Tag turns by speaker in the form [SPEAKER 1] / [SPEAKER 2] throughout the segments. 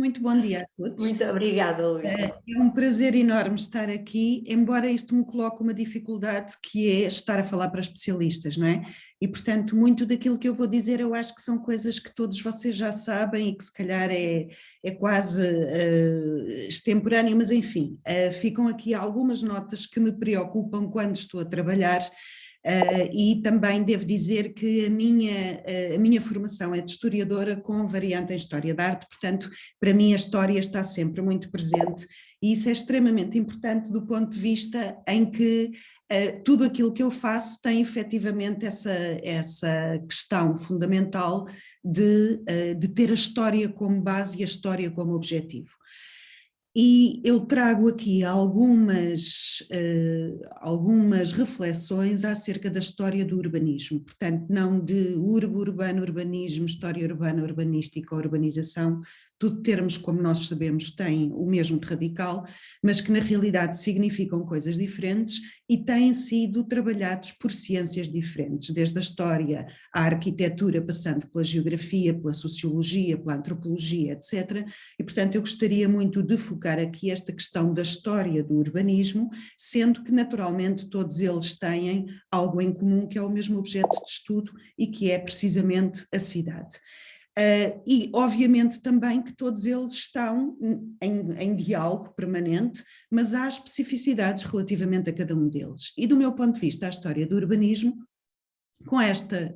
[SPEAKER 1] Muito bom dia a todos.
[SPEAKER 2] Muito obrigada, Luísa.
[SPEAKER 1] É um prazer enorme estar aqui, embora isto me coloque uma dificuldade que é estar a falar para especialistas, não é? E, portanto, muito daquilo que eu vou dizer eu acho que são coisas que todos vocês já sabem e que se calhar é quase extemporâneo, mas enfim, ficam aqui algumas notas que me preocupam quando estou a trabalhar. E também devo dizer que a minha formação é de historiadora com variante em História da Arte, portanto, para mim a história está sempre muito presente e isso é extremamente importante do ponto de vista em que tudo aquilo que eu faço tem efetivamente essa questão fundamental de ter a história como base e a história como objetivo. E eu trago aqui algumas reflexões acerca da história do urbanismo, portanto não de urbano, urbanismo, história urbana, urbanística, urbanização, tudo termos, como nós sabemos, têm o mesmo de radical, mas que na realidade significam coisas diferentes e têm sido trabalhados por ciências diferentes, desde a história à arquitetura, passando pela geografia, pela sociologia, pela antropologia, etc. E portanto eu gostaria muito de focar aqui esta questão da história do urbanismo, sendo que naturalmente todos eles têm algo em comum que é o mesmo objeto de estudo e que é precisamente a cidade. E obviamente também que todos eles estão em diálogo permanente, mas há especificidades relativamente a cada um deles. E do meu ponto de vista, a história do urbanismo, com esta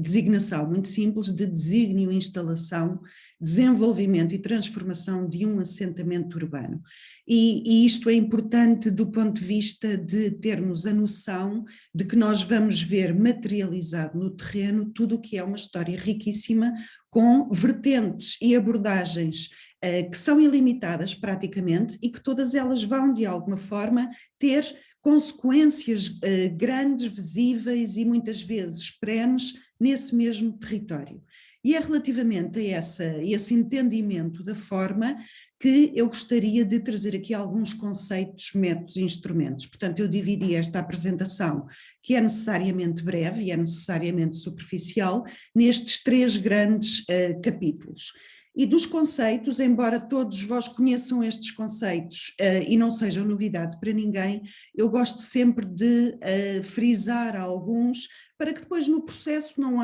[SPEAKER 1] designação muito simples de desígnio, instalação, desenvolvimento e transformação de um assentamento urbano. E isto é importante do ponto de vista de termos a noção de que nós vamos ver materializado no terreno tudo o que é uma história riquíssima, com vertentes e abordagens que são ilimitadas praticamente e que todas elas vão de alguma forma ter consequências grandes, visíveis e muitas vezes perenes nesse mesmo território. E é relativamente a esse entendimento da forma que eu gostaria de trazer aqui alguns conceitos, métodos e instrumentos. Portanto, eu dividi esta apresentação, que é necessariamente breve e é necessariamente superficial, nestes três grandes capítulos. E dos conceitos, embora todos vós conheçam estes conceitos e não sejam novidade para ninguém, eu gosto sempre de frisar alguns para que depois no processo não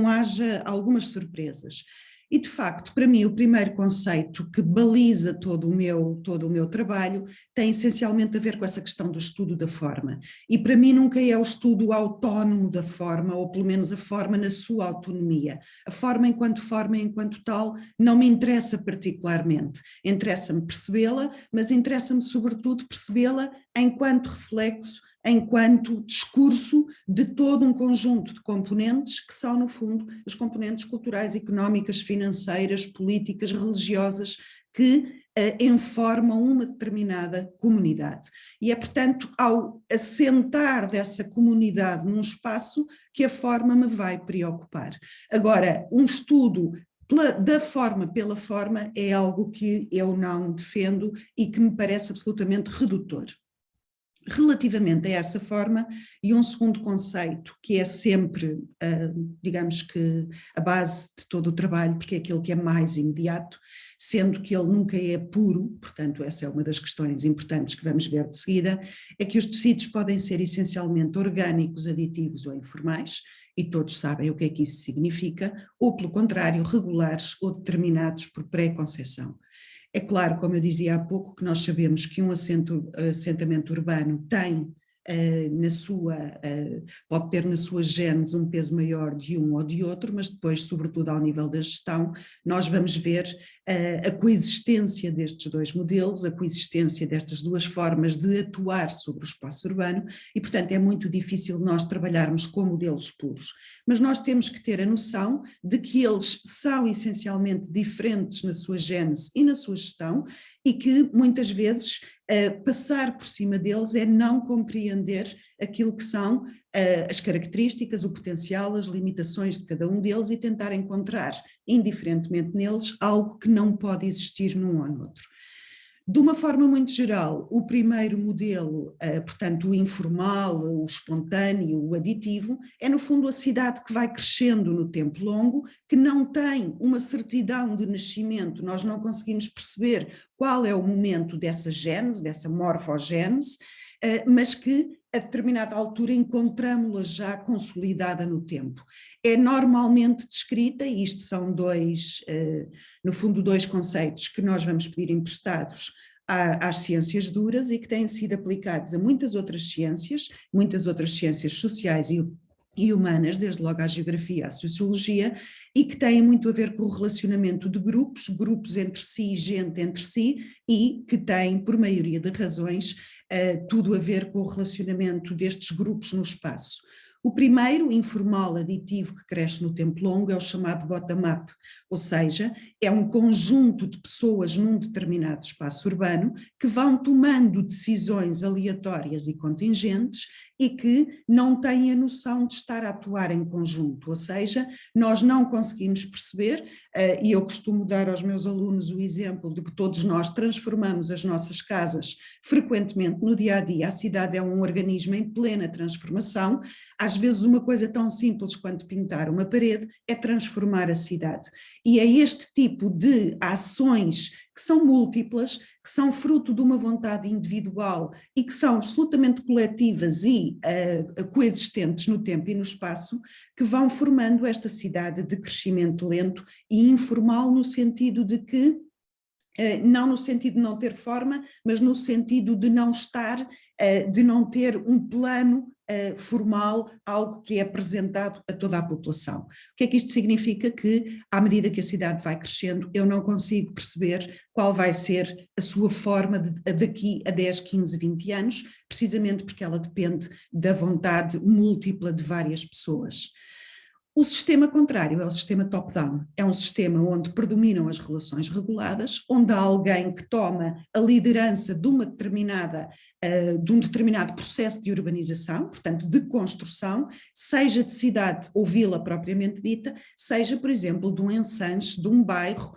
[SPEAKER 1] haja algumas surpresas. E de facto, para mim, o primeiro conceito que baliza todo o meu trabalho tem essencialmente a ver com essa questão do estudo da forma. E para mim nunca é o estudo autónomo da forma, ou pelo menos a forma na sua autonomia. A forma enquanto tal, não me interessa particularmente. Interessa-me percebê-la, mas interessa-me sobretudo percebê-la enquanto reflexo, enquanto discurso de todo um conjunto de componentes que são, no fundo, as componentes culturais, económicas, financeiras, políticas, religiosas, que informam uma determinada comunidade. E é, portanto, ao assentar dessa comunidade num espaço que a forma me vai preocupar. Agora, um estudo da forma pela forma é algo que eu não defendo e que me parece absolutamente redutor. Relativamente a essa forma, e um segundo conceito que é sempre, digamos que a base de todo o trabalho, porque é aquele que é mais imediato, sendo que ele nunca é puro, portanto essa é uma das questões importantes que vamos ver de seguida, é que os tecidos podem ser essencialmente orgânicos, aditivos ou informais, e todos sabem o que é que isso significa, ou pelo contrário, regulares ou determinados por pré-conceição. É claro, como eu dizia há pouco, que nós sabemos que um assentamento urbano tem pode ter na sua gênese um peso maior de um ou de outro, mas depois, sobretudo ao nível da gestão, nós vamos ver a coexistência destes dois modelos, a coexistência destas duas formas de atuar sobre o espaço urbano e, portanto, é muito difícil nós trabalharmos com modelos puros. Mas nós temos que ter a noção de que eles são essencialmente diferentes na sua gênese e na sua gestão e que muitas vezes passar por cima deles é não compreender aquilo que são as características, o potencial, as limitações de cada um deles e tentar encontrar, indiferentemente neles, algo que não pode existir num ou no outro. De uma forma muito geral, o primeiro modelo, portanto o informal, o espontâneo, o aditivo, é no fundo a cidade que vai crescendo no tempo longo, que não tem uma certidão de nascimento, nós não conseguimos perceber qual é o momento dessa gênese, dessa morfogênese, mas que a determinada altura encontramos-la já consolidada no tempo. É normalmente descrita, e isto são no fundo dois conceitos que nós vamos pedir emprestados às ciências duras e que têm sido aplicados a muitas outras ciências sociais e humanas, desde logo à geografia, à sociologia, e que têm muito a ver com o relacionamento de grupos entre si, gente entre si, e que têm, por maioria de razões, tudo a ver com o relacionamento destes grupos no espaço. O primeiro, informal, aditivo, que cresce no tempo longo, é o chamado bottom-up, ou seja, é um conjunto de pessoas num determinado espaço urbano que vão tomando decisões aleatórias e contingentes e que não têm a noção de estar a atuar em conjunto, ou seja, nós não conseguimos perceber, e eu costumo dar aos meus alunos o exemplo de que todos nós transformamos as nossas casas frequentemente no dia-a-dia, a cidade é um organismo em plena transformação, às vezes uma coisa tão simples quanto pintar uma parede é transformar a cidade. E é este tipo de ações que são múltiplas, que são fruto de uma vontade individual e que são absolutamente coletivas e coexistentes no tempo e no espaço, que vão formando esta cidade de crescimento lento e informal no sentido de que, não no sentido de não ter forma, mas no sentido de não estar, de não ter um plano formal, algo que é apresentado a toda a população. O que é que isto significa? Que à medida que a cidade vai crescendo, eu não consigo perceber qual vai ser a sua forma daqui a 10, 15, 20 anos, precisamente porque ela depende da vontade múltipla de várias pessoas. O sistema contrário é o sistema top-down, é um sistema onde predominam as relações reguladas, onde há alguém que toma a liderança de um determinado processo de urbanização, portanto de construção, seja de cidade ou vila propriamente dita, seja, por exemplo, de um ensanche, de um bairro,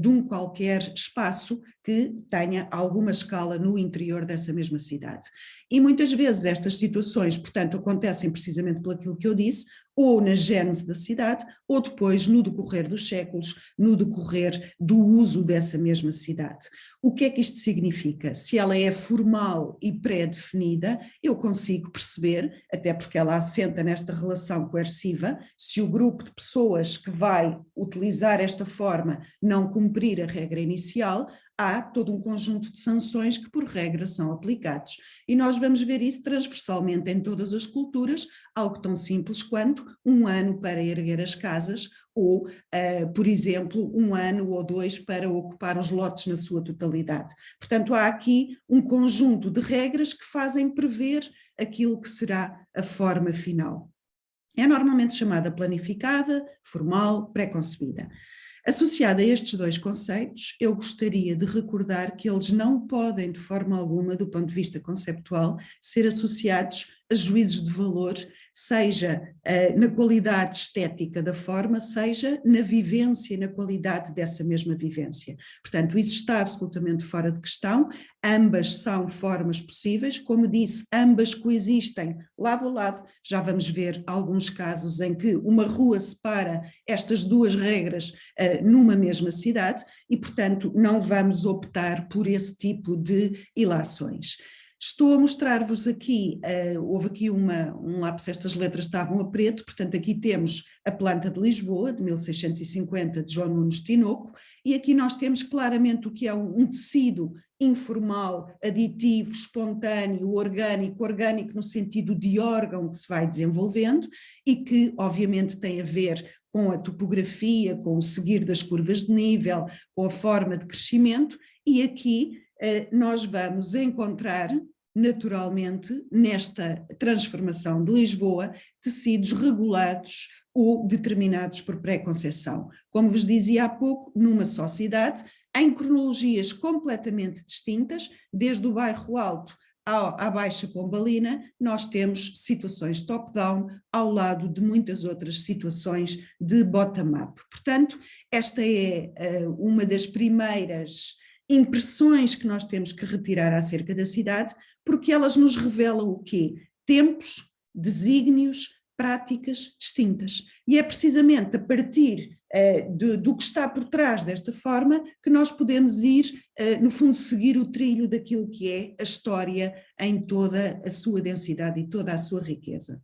[SPEAKER 1] de um qualquer espaço que tenha alguma escala no interior dessa mesma cidade. E muitas vezes estas situações, portanto, acontecem precisamente por aquilo que eu disse, ou na gênese da cidade, ou depois no decorrer dos séculos, no decorrer do uso dessa mesma cidade. O que é que isto significa? Se ela é formal e pré-definida, eu consigo perceber, até porque ela assenta nesta relação coerciva, se o grupo de pessoas que vai utilizar esta forma não cumprir a regra inicial, há todo um conjunto de sanções que por regra são aplicados. E nós vamos ver isso transversalmente em todas as culturas, algo tão simples quanto 1 ano para erguer as casas ou, por exemplo, 1 ano ou 2 para ocupar os lotes na sua totalidade. Portanto, há aqui um conjunto de regras que fazem prever aquilo que será a forma final. É normalmente chamada planificada, formal, pré-concebida. Associada a estes dois conceitos, eu gostaria de recordar que eles não podem, de forma alguma, do ponto de vista conceptual, ser associados a juízos de valor, seja na qualidade estética da forma, seja na vivência e na qualidade dessa mesma vivência. Portanto, isso está absolutamente fora de questão, ambas são formas possíveis, como disse, ambas coexistem lado a lado, já vamos ver alguns casos em que uma rua separa estas duas regras numa mesma cidade e, portanto, não vamos optar por esse tipo de ilações. Estou a mostrar-vos aqui, houve aqui um lápis, estas letras estavam a preto, portanto aqui temos a planta de Lisboa, de 1650, de João Nunes Tinoco, e aqui nós temos claramente o que é um tecido informal, aditivo, espontâneo, orgânico no sentido de órgão que se vai desenvolvendo e que obviamente tem a ver com a topografia, com o seguir das curvas de nível, com a forma de crescimento, e aqui nós vamos encontrar naturalmente nesta transformação de Lisboa tecidos regulados ou determinados por pré-conceição. Como vos dizia há pouco, numa só cidade, em cronologias completamente distintas, desde o bairro Alto à Baixa Pombalina, nós temos situações top-down ao lado de muitas outras situações de bottom-up. Portanto, esta é uma das primeiras impressões que nós temos que retirar acerca da cidade, porque elas nos revelam o quê? Tempos, desígnios, práticas distintas. E é precisamente a partir do que está por trás desta forma que nós podemos ir, no fundo, seguir o trilho daquilo que é a história em toda a sua densidade e toda a sua riqueza.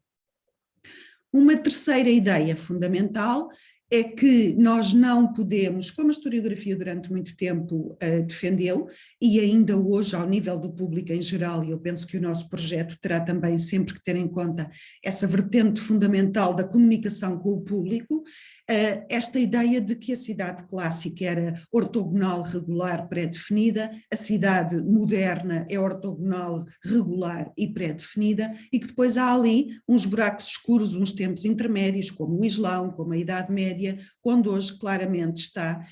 [SPEAKER 1] Uma terceira ideia fundamental é que nós não podemos, como a historiografia durante muito tempo defendeu, e ainda hoje ao nível do público em geral, e eu penso que o nosso projeto terá também sempre que ter em conta essa vertente fundamental da comunicação com o público, esta ideia de que a cidade clássica era ortogonal, regular, pré-definida, a cidade moderna é ortogonal, regular e pré-definida, e que depois há ali uns buracos escuros, uns tempos intermédios, como o Islão, como a Idade Média, quando hoje claramente está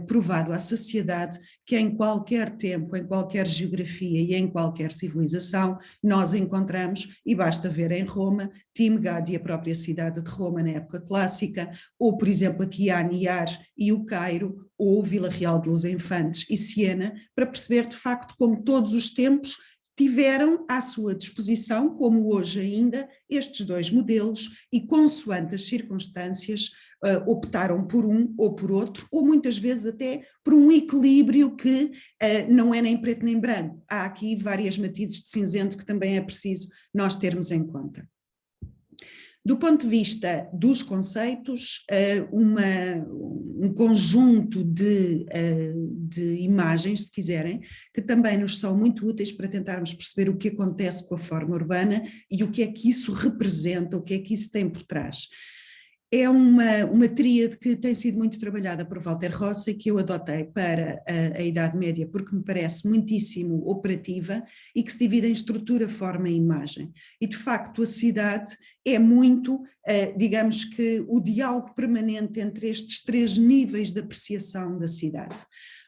[SPEAKER 1] provado à sociedade que em qualquer tempo, em qualquer geografia e em qualquer civilização, nós encontramos, e basta ver em Roma, Timgad e a própria cidade de Roma na época clássica, ou por exemplo aqui Aniar e o Cairo, ou Vila Real de los Infantes e Siena, para perceber de facto como todos os tempos tiveram à sua disposição, como hoje ainda, estes dois modelos e consoante as circunstâncias optaram por um ou por outro, ou muitas vezes até por um equilíbrio que não é nem preto nem branco. Há aqui várias matizes de cinzento que também é preciso nós termos em conta. Do ponto de vista dos conceitos, um conjunto de imagens, se quiserem, que também nos são muito úteis para tentarmos perceber o que acontece com a forma urbana e o que é que isso representa, o que é que isso tem por trás. É uma tríade que tem sido muito trabalhada por Walter Rossa e que eu adotei para a Idade Média porque me parece muitíssimo operativa e que se divide em estrutura, forma e imagem. E de facto a cidade é muito, digamos que, o diálogo permanente entre estes três níveis de apreciação da cidade.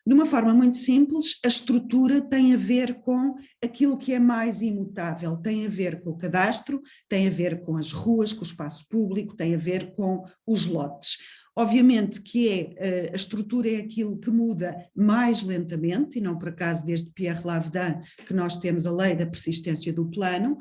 [SPEAKER 1] De uma forma muito simples, a estrutura tem a ver com aquilo que é mais imutável, tem a ver com o cadastro, tem a ver com as ruas, com o espaço público, tem a ver com os lotes. Obviamente que a estrutura é aquilo que muda mais lentamente, e não por acaso desde Pierre Lavedan que nós temos a lei da persistência do plano,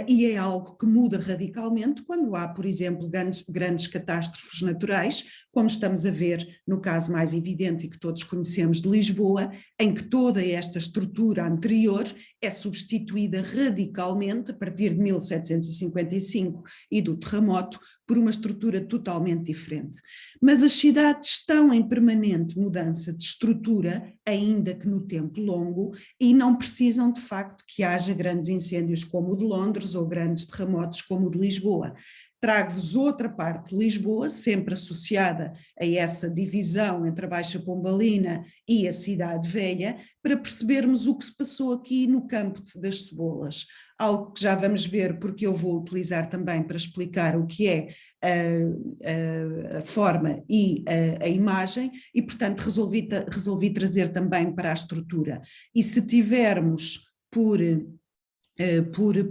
[SPEAKER 1] e é algo que muda radicalmente quando há, por exemplo, grandes catástrofes naturais, como estamos a ver no caso mais evidente e que todos conhecemos de Lisboa, em que toda esta estrutura anterior é substituída radicalmente a partir de 1755 e do terremoto por uma estrutura totalmente diferente. Mas as cidades estão em permanente mudança de estrutura, ainda que no tempo longo, e não precisam de facto que haja grandes incêndios como o de Londres ou grandes terremotos como o de Lisboa. Trago-vos outra parte de Lisboa, sempre associada a essa divisão entre a Baixa Pombalina e a Cidade Velha, para percebermos o que se passou aqui no Campo das Cebolas. Algo que já vamos ver, porque eu vou utilizar também para explicar o que é a forma e a imagem, e portanto resolvi trazer também para a estrutura. E se tivermos por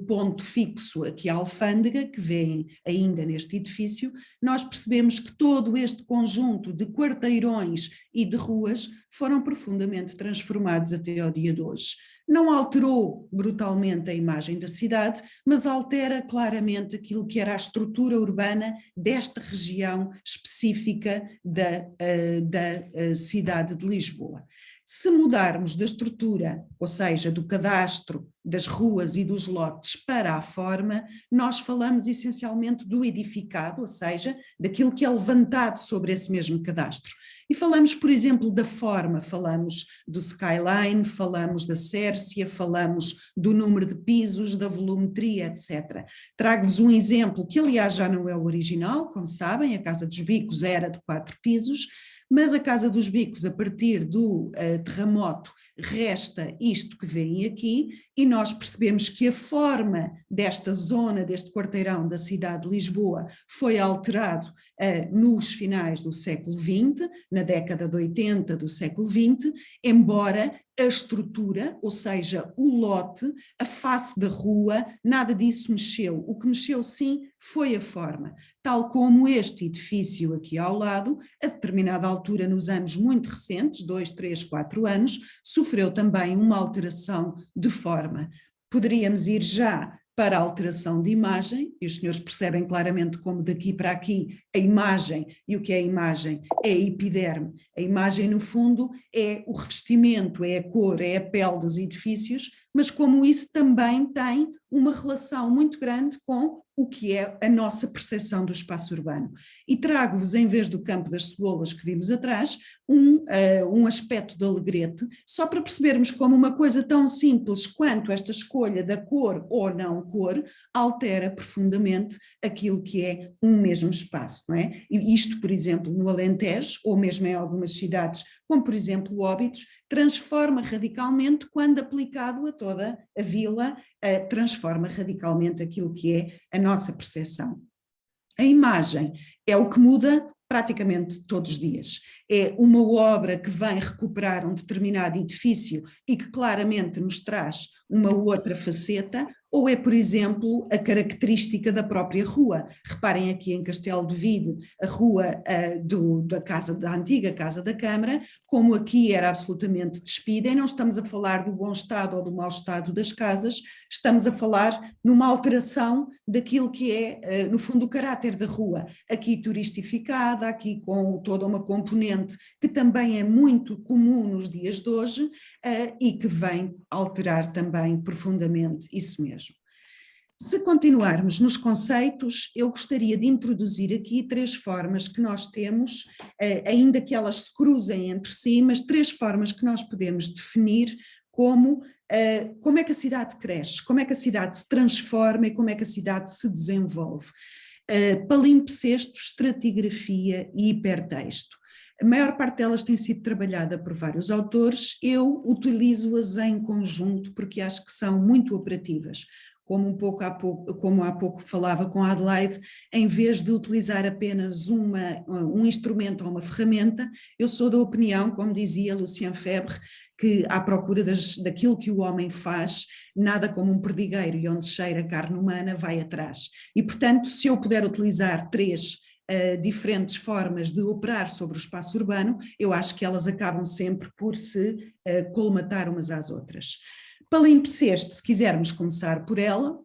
[SPEAKER 1] ponto fixo aqui a alfândega, que vem ainda neste edifício, nós percebemos que todo este conjunto de quarteirões e de ruas foram profundamente transformados até ao dia de hoje. Não alterou brutalmente a imagem da cidade, mas altera claramente aquilo que era a estrutura urbana desta região específica da cidade de Lisboa. Se mudarmos da estrutura, ou seja, do cadastro, das ruas e dos lotes para a forma, nós falamos essencialmente do edificado, ou seja, daquilo que é levantado sobre esse mesmo cadastro. E falamos, por exemplo, da forma, falamos do skyline, falamos da cércia, falamos do número de pisos, da volumetria, etc. Trago-vos um exemplo que, aliás, já não é o original, como sabem, a Casa dos Bicos era de 4 pisos, mas a Casa dos Bicos, a partir do terremoto, resta isto que vem aqui, e nós percebemos que a forma desta zona, deste quarteirão da cidade de Lisboa, foi alterado nos finais do século XX, na década de 80 do século XX, embora a estrutura, ou seja, o lote, a face da rua, nada disso mexeu. O que mexeu sim foi a forma, tal como este edifício aqui ao lado, a determinada altura nos anos muito recentes, 2, 3, 4 anos, sofreu sofreu também uma alteração de forma. Poderíamos ir já para a alteração de imagem, e os senhores percebem claramente como daqui para aqui a imagem, e o que é a imagem? É a epiderme. A imagem, no fundo, é o revestimento, é a cor, é a pele dos edifícios, mas como isso também tem uma relação muito grande com o que é a nossa percepção do espaço urbano. E trago-vos, em vez do campo das cebolas que vimos atrás, um aspecto de Alegrete, só para percebermos como uma coisa tão simples quanto esta escolha da cor ou não cor altera profundamente aquilo que é um mesmo espaço, não é? E isto, por exemplo, no Alentejo, ou mesmo em algumas cidades, como por exemplo Óbidos, transforma radicalmente quando aplicado a toda a vila, transforma radicalmente aquilo que é a nossa percepção. A imagem é o que muda praticamente todos os dias. É uma obra que vem recuperar um determinado edifício e que claramente nos traz uma outra faceta, ou é, por exemplo, a característica da própria rua. Reparem aqui em Castelo de Vide, a rua da antiga Casa da Câmara, como aqui era absolutamente despida, e não estamos a falar do bom estado ou do mau estado das casas, estamos a falar numa alteração daquilo que é, no fundo, o caráter da rua. Aqui turistificada, aqui com toda uma componente que também é muito comum nos dias de hoje e que vem alterar também profundamente isso mesmo. Se continuarmos nos conceitos, eu gostaria de introduzir aqui 3 formas que nós temos, ainda que elas se cruzem entre si, mas 3 formas que nós podemos definir como é que a cidade cresce, como é que a cidade se transforma e como é que a cidade se desenvolve. Palimpsesto, estratigrafia e hipertexto. A maior parte delas tem sido trabalhada por vários autores, eu utilizo-as em conjunto porque acho que são muito operativas. Como há pouco falava com a Adelaide, em vez de utilizar apenas um instrumento ou uma ferramenta, eu sou da opinião, como dizia Lucien Febvre, que à procura daquilo que o homem faz, nada como um perdigueiro e onde cheira carne humana vai atrás. E portanto, se eu puder utilizar 3 diferentes formas de operar sobre o espaço urbano, eu acho que elas acabam sempre por se colmatar umas às outras. Palimpsesto, se quisermos começar por ela,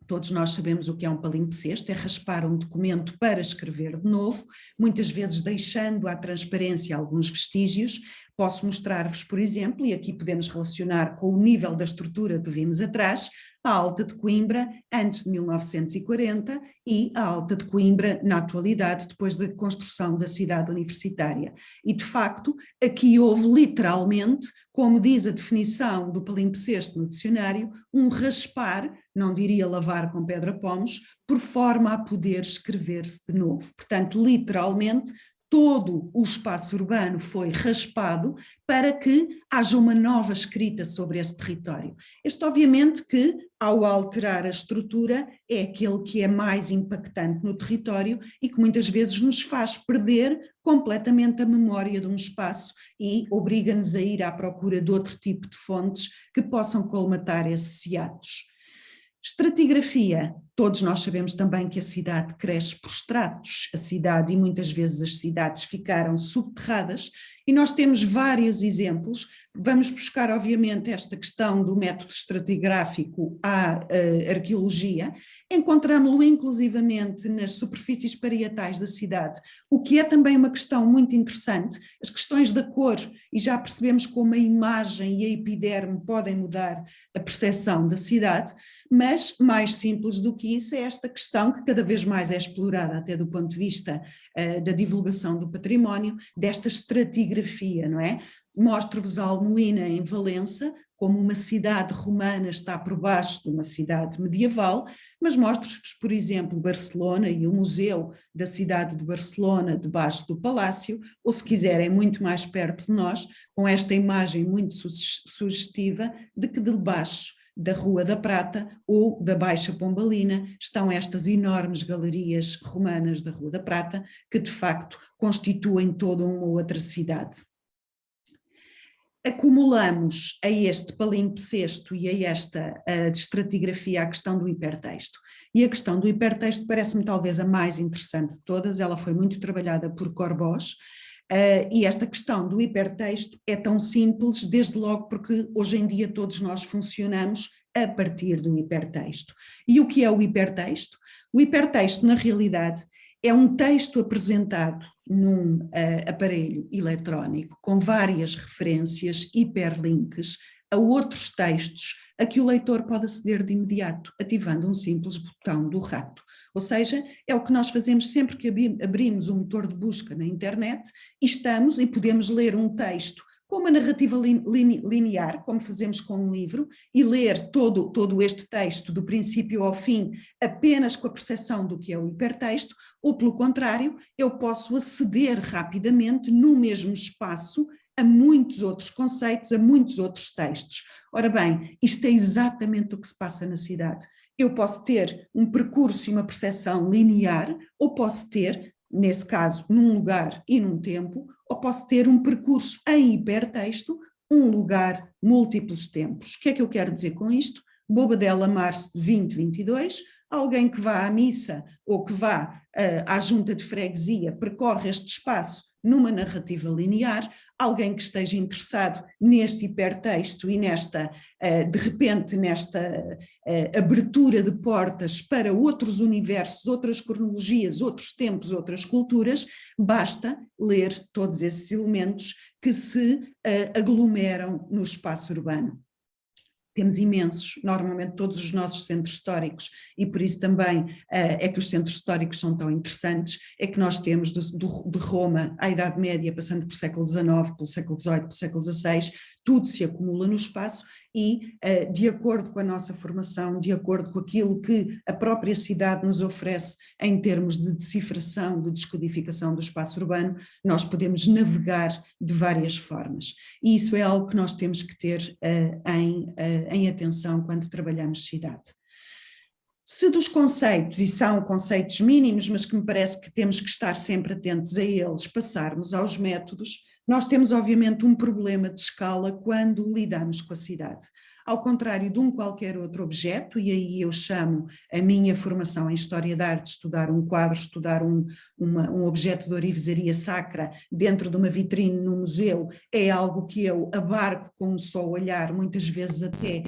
[SPEAKER 1] todos nós sabemos o que é um palimpsesto, é raspar um documento para escrever de novo, muitas vezes deixando à transparência alguns vestígios. Posso mostrar-vos, por exemplo, e aqui podemos relacionar com o nível da estrutura que vimos atrás, a Alta de Coimbra antes de 1940 e a Alta de Coimbra na atualidade, depois da construção da cidade universitária. E de facto, aqui houve literalmente, como diz a definição do palimpsesto no dicionário, um raspar, não diria lavar com pedra-pomos, por forma a poder escrever-se de novo. Portanto, literalmente, todo o espaço urbano foi raspado para que haja uma nova escrita sobre esse território. Este, obviamente, que ao alterar a estrutura é aquele que é mais impactante no território e que muitas vezes nos faz perder completamente a memória de um espaço e obriga-nos a ir à procura de outro tipo de fontes que possam colmatar esses hiatos. Estratigrafia, todos nós sabemos também que a cidade cresce por estratos, a cidade e muitas vezes as cidades ficaram subterradas e nós temos vários exemplos. Vamos buscar obviamente esta questão do método estratigráfico à arqueologia, encontramos-lo inclusivamente nas superfícies parietais da cidade, o que é também uma questão muito interessante, as questões da cor, e já percebemos como a imagem e a epiderme podem mudar a percepção da cidade, mas mais simples do que isso é esta questão que cada vez mais é explorada até do ponto de vista da divulgação do património, desta estratigrafia, não é? Mostro-vos a Almoina em Valença, como uma cidade romana está por baixo de uma cidade medieval, mas mostro-vos, por exemplo, Barcelona e o museu da cidade de Barcelona debaixo do palácio, ou se quiserem muito mais perto de nós, com esta imagem muito sugestiva de que debaixo da Rua da Prata ou da Baixa Pombalina estão estas enormes galerias romanas da Rua da Prata que de facto constituem toda uma outra cidade. Acumulamos a este palimpsesto e a esta estratigrafia a questão do hipertexto. E a questão do hipertexto parece-me talvez a mais interessante de todas, ela foi muito trabalhada por Corbós, E esta questão do hipertexto é tão simples, desde logo porque hoje em dia todos nós funcionamos a partir do hipertexto. E o que é o hipertexto? O hipertexto, na realidade, é um texto apresentado num aparelho eletrónico com várias referências, hiperlinks, a outros textos a que o leitor pode aceder de imediato, ativando um simples botão do rato. Ou seja, é o que nós fazemos sempre que abrimos um motor de busca na internet e podemos ler um texto com uma narrativa linear, como fazemos com um livro, e ler todo este texto do princípio ao fim apenas com a percepção do que é o hipertexto, ou pelo contrário, eu posso aceder rapidamente no mesmo espaço a muitos outros conceitos, a muitos outros textos. Ora bem, isto é exatamente o que se passa na cidade. Eu posso ter um percurso e uma percepção linear, ou posso ter, nesse caso, num lugar e num tempo, ou posso ter um percurso em hipertexto, um lugar, múltiplos tempos. O que é que eu quero dizer com isto? Bobadela, março de 2022, alguém que vá à missa ou que vá à junta de freguesia percorre este espaço numa narrativa linear, alguém que esteja interessado neste hipertexto e de repente, nesta abertura de portas para outros universos, outras cronologias, outros tempos, outras culturas, basta ler todos esses elementos que se aglomeram no espaço urbano. Temos imensos, normalmente todos os nossos centros históricos, e por isso também é que os centros históricos são tão interessantes, é que nós temos de Roma à Idade Média, passando por século XIX, pelo século XVIII, pelo século XVI, tudo se acumula no espaço e, de acordo com a nossa formação, de acordo com aquilo que a própria cidade nos oferece em termos de decifração, de descodificação do espaço urbano, nós podemos navegar de várias formas. E isso é algo que nós temos que ter em atenção quando trabalhamos cidade. Se dos conceitos, e são conceitos mínimos, mas que me parece que temos que estar sempre atentos a eles, passarmos aos métodos, nós temos obviamente um problema de escala quando lidamos com a cidade. Ao contrário de qualquer outro objeto, e aí eu chamo a minha formação em História da Arte, estudar um quadro, estudar um objeto de orivesaria sacra dentro de uma vitrine no museu, é algo que eu abarco com um só olhar, muitas vezes até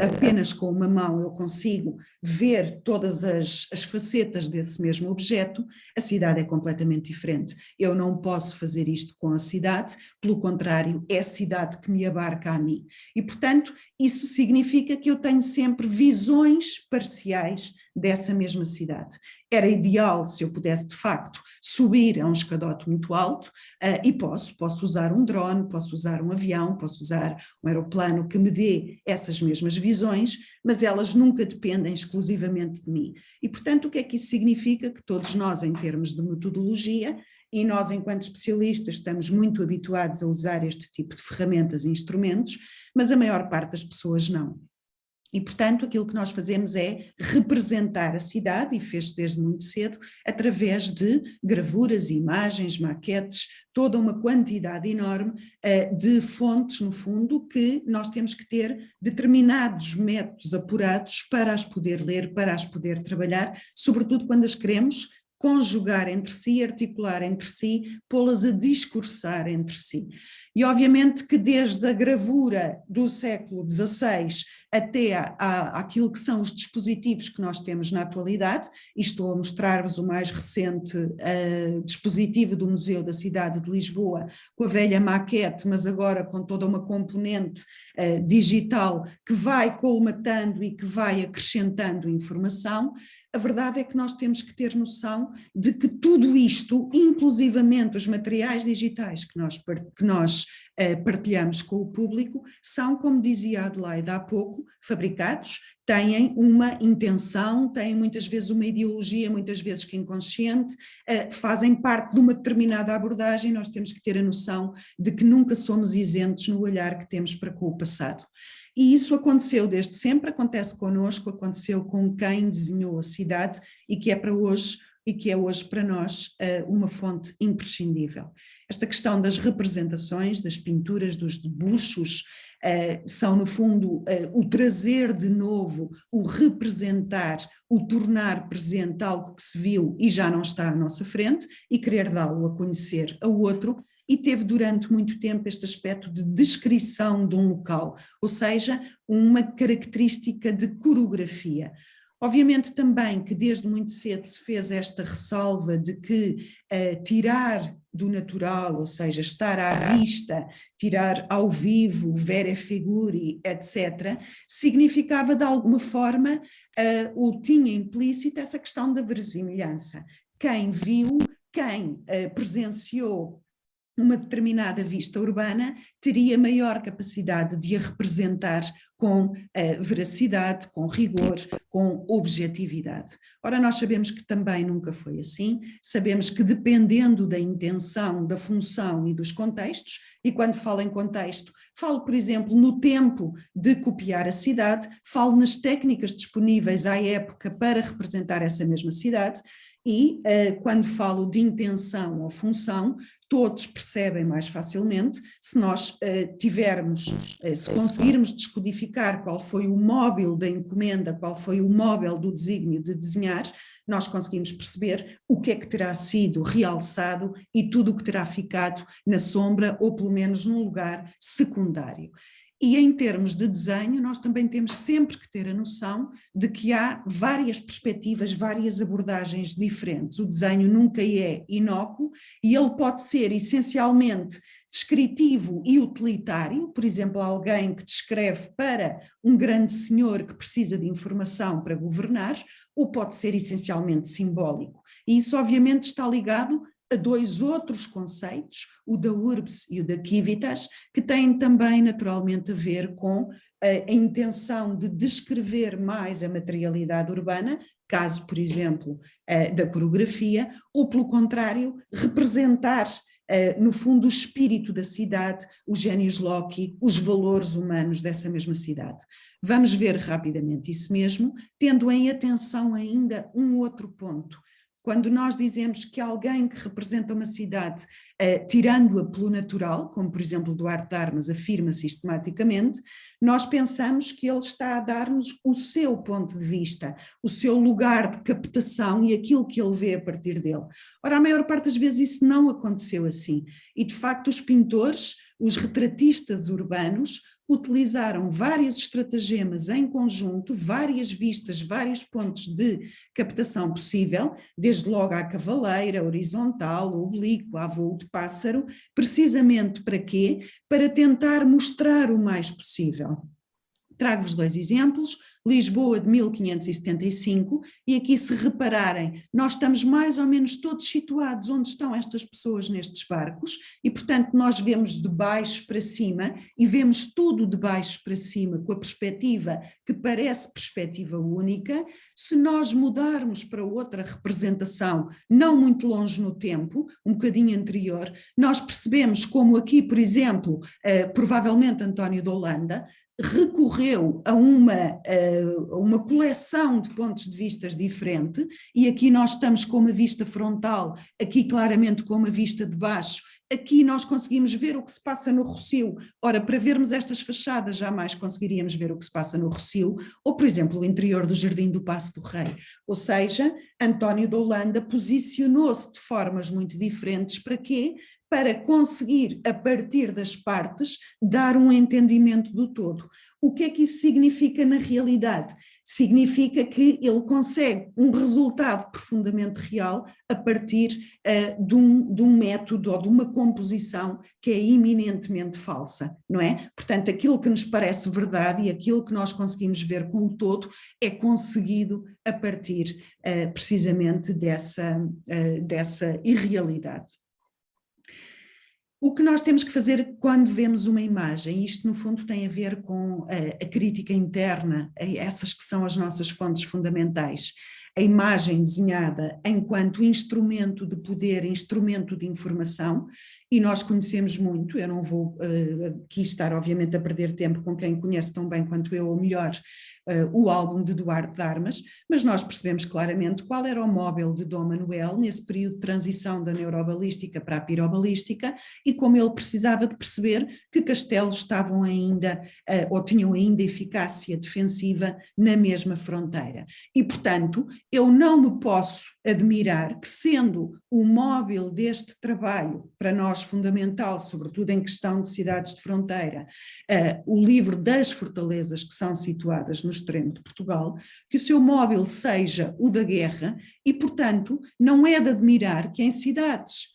[SPEAKER 1] apenas com uma mão eu consigo ver todas as facetas desse mesmo objeto. A cidade é completamente diferente. Eu não posso fazer isto com a cidade, pelo contrário, é a cidade que me abarca a mim. E, portanto, isso significa que eu tenho sempre visões parciais dessa mesma cidade. Era ideal se eu pudesse, de facto, subir a um escadote muito alto e posso usar um drone, posso usar um avião, posso usar um aeroplano que me dê essas mesmas visões, mas elas nunca dependem exclusivamente de mim. E, portanto, o que é que isso significa? Que todos nós, em termos de metodologia, e nós, enquanto especialistas, estamos muito habituados a usar este tipo de ferramentas e instrumentos, mas a maior parte das pessoas não. E, portanto, aquilo que nós fazemos é representar a cidade, e fez-se desde muito cedo, através de gravuras, imagens, maquetes, toda uma quantidade enorme de fontes, no fundo, que nós temos que ter determinados métodos apurados para as poder ler, para as poder trabalhar, sobretudo quando as queremos conjugar entre si, articular entre si, pô-las a discursar entre si. E obviamente que desde a gravura do século XVI até àquilo que são os dispositivos que nós temos na atualidade, e estou a mostrar-vos o mais recente dispositivo do Museu da Cidade de Lisboa, com a velha maquete, mas agora com toda uma componente digital que vai colmatando e que vai acrescentando informação. A verdade é que nós temos que ter noção de que tudo isto, inclusivamente os materiais digitais que nós partilhamos com o público, são, como dizia a Adelaide há pouco, fabricados, têm uma intenção, têm muitas vezes uma ideologia, muitas vezes que inconsciente, fazem parte de uma determinada abordagem. Nós temos que ter a noção de que nunca somos isentos no olhar que temos para com o passado. E isso aconteceu desde sempre, acontece connosco, aconteceu com quem desenhou a cidade e que é para hoje, e que é hoje para nós uma fonte imprescindível. Esta questão das representações, das pinturas, dos debuxos, são no fundo o trazer de novo, o representar, o tornar presente algo que se viu e já não está à nossa frente e querer dá-lo a conhecer ao outro, e teve durante muito tempo este aspecto de descrição de um local, ou seja, uma característica de coreografia. Obviamente também que desde muito cedo se fez esta ressalva de que tirar do natural, ou seja, estar à vista, tirar ao vivo, vere figuri, etc., significava de alguma forma, ou tinha implícita essa questão da verosimilhança. Quem viu, quem presenciou uma determinada vista urbana teria maior capacidade de a representar com veracidade, com rigor, com objetividade. Ora, nós sabemos que também nunca foi assim, sabemos que dependendo da intenção, da função e dos contextos, e quando falo em contexto, falo, por exemplo, no tempo de copiar a cidade, falo nas técnicas disponíveis à época para representar essa mesma cidade, e quando falo de intenção ou função, todos percebem mais facilmente se nós se conseguirmos descodificar qual foi o móvel da encomenda, qual foi o móvel do desígnio de desenhar, nós conseguimos perceber o que é que terá sido realçado e tudo o que terá ficado na sombra ou pelo menos num lugar secundário. E em termos de desenho, nós também temos sempre que ter a noção de que há várias perspectivas, várias abordagens diferentes. O desenho nunca é inócuo e ele pode ser essencialmente descritivo e utilitário, por exemplo, alguém que descreve para um grande senhor que precisa de informação para governar, ou pode ser essencialmente simbólico. E isso obviamente está ligado a dois outros conceitos, o da urbs e o da civitas, que têm também naturalmente a ver com a intenção de descrever mais a materialidade urbana, caso, por exemplo, da coreografia, ou pelo contrário, representar no fundo o espírito da cidade, os génios loci, os valores humanos dessa mesma cidade. Vamos ver rapidamente isso mesmo, tendo em atenção ainda um outro ponto. Quando nós dizemos que alguém que representa uma cidade, tirando-a pelo natural, como por exemplo Duarte de Armas afirma sistematicamente, nós pensamos que ele está a dar-nos o seu ponto de vista, o seu lugar de captação e aquilo que ele vê a partir dele. Ora, a maior parte das vezes isso não aconteceu assim. E de facto os pintores, os retratistas urbanos, utilizaram várias estratagemas em conjunto, várias vistas, vários pontos de captação possível, desde logo à cavaleira, horizontal, oblíqua, a voo de pássaro, precisamente para quê? Para tentar mostrar o mais possível. Trago-vos dois exemplos, Lisboa de 1575, e aqui se repararem, nós estamos mais ou menos todos situados onde estão estas pessoas nestes barcos, e portanto nós vemos de baixo para cima, e vemos tudo de baixo para cima, com a perspectiva que parece perspectiva única. Se nós mudarmos para outra representação, não muito longe no tempo, um bocadinho anterior, nós percebemos como aqui, por exemplo, provavelmente António de Holanda, recorreu a uma coleção de pontos de vistas diferente, e aqui nós estamos com uma vista frontal, aqui claramente com uma vista de baixo, aqui nós conseguimos ver o que se passa no Rossio. Ora, para vermos estas fachadas jamais conseguiríamos ver o que se passa no Rossio, ou por exemplo o interior do Jardim do Paço do Rei. Ou seja, António de Holanda posicionou-se de formas muito diferentes. Para quê? Para conseguir, a partir das partes, dar um entendimento do todo. O que é que isso significa na realidade? Significa que ele consegue um resultado profundamente real a partir de um método ou de uma composição que é eminentemente falsa, não é? Portanto, aquilo que nos parece verdade e aquilo que nós conseguimos ver com o todo é conseguido a partir precisamente dessa irrealidade. O que nós temos que fazer quando vemos uma imagem, isto no fundo tem a ver com a crítica interna, essas que são as nossas fontes fundamentais, a imagem desenhada enquanto instrumento de poder, instrumento de informação, e nós conhecemos muito, eu não vou aqui estar obviamente a perder tempo com quem conhece tão bem quanto eu, ou melhor, o álbum de Duarte de Armas, mas nós percebemos claramente qual era o móvel de Dom Manuel nesse período de transição da neurobalística para a pirobalística e como ele precisava de perceber que castelos estavam ainda, ou tinham ainda eficácia defensiva na mesma fronteira. E, portanto, eu não me posso admirar que, sendo o móvel deste trabalho, para nós fundamental, sobretudo em questão de cidades de fronteira, o livro das fortalezas que são situadas no extremo de Portugal, que o seu móvel seja o da guerra e, portanto, não é de admirar que em cidades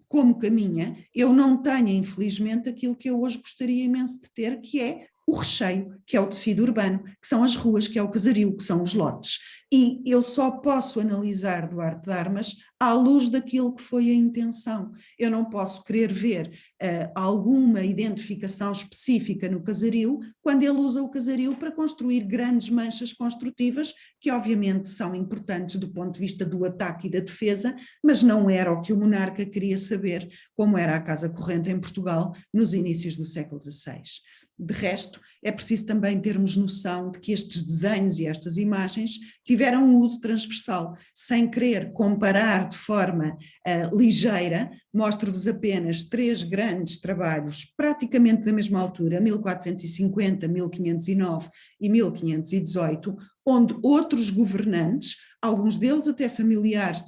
[SPEAKER 1] como Caminha eu não tenha, infelizmente, aquilo que eu hoje gostaria imenso de ter, que é o recheio, que é o tecido urbano, que são as ruas, que é o casario, que são os lotes. E eu só posso analisar Duarte de Armas à luz daquilo que foi a intenção. Eu não posso querer ver alguma identificação específica no casario quando ele usa o casario para construir grandes manchas construtivas, que obviamente são importantes do ponto de vista do ataque e da defesa, mas não era o que o monarca queria saber, como era a casa corrente em Portugal nos inícios do século XVI. De resto, é preciso também termos noção de que estes desenhos e estas imagens tiveram um uso transversal. Sem querer comparar de forma ligeira, mostro-vos apenas 3 grandes trabalhos praticamente da mesma altura, 1450, 1509 e 1518, onde outros governantes, alguns deles até familiares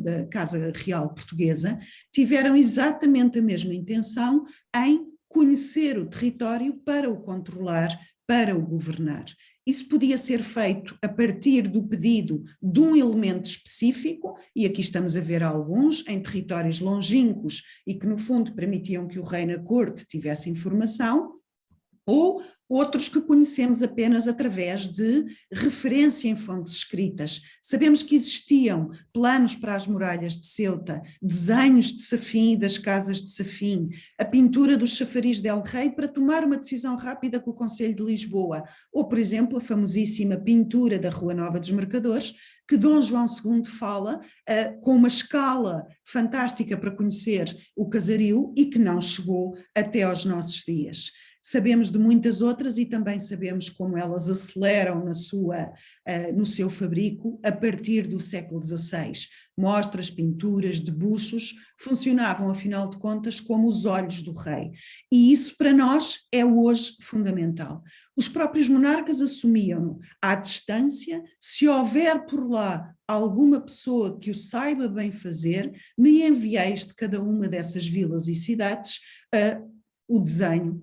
[SPEAKER 1] da Casa Real Portuguesa, tiveram exatamente a mesma intenção em conhecer o território para o controlar, para o governar. Isso podia ser feito a partir do pedido de um elemento específico, e aqui estamos a ver alguns, em territórios longínquos e que no fundo permitiam que o rei na corte tivesse informação, ou outros que conhecemos apenas através de referência em fontes escritas. Sabemos que existiam planos para as muralhas de Ceuta, desenhos de Safim e das casas de Safim, a pintura dos chafariz del Rei para tomar uma decisão rápida com o Conselho de Lisboa, ou, por exemplo, a famosíssima pintura da Rua Nova dos Mercadores, que Dom João II fala com uma escala fantástica para conhecer o casario e que não chegou até aos nossos dias. Sabemos de muitas outras e também sabemos como elas aceleram no seu fabrico a partir do século XVI. Mostras, pinturas, debuxos funcionavam, afinal de contas, como os olhos do rei. E isso para nós é hoje fundamental. Os próprios monarcas assumiam-no à distância. Se houver por lá alguma pessoa que o saiba bem fazer, me envieis de cada uma dessas vilas e cidades o desenho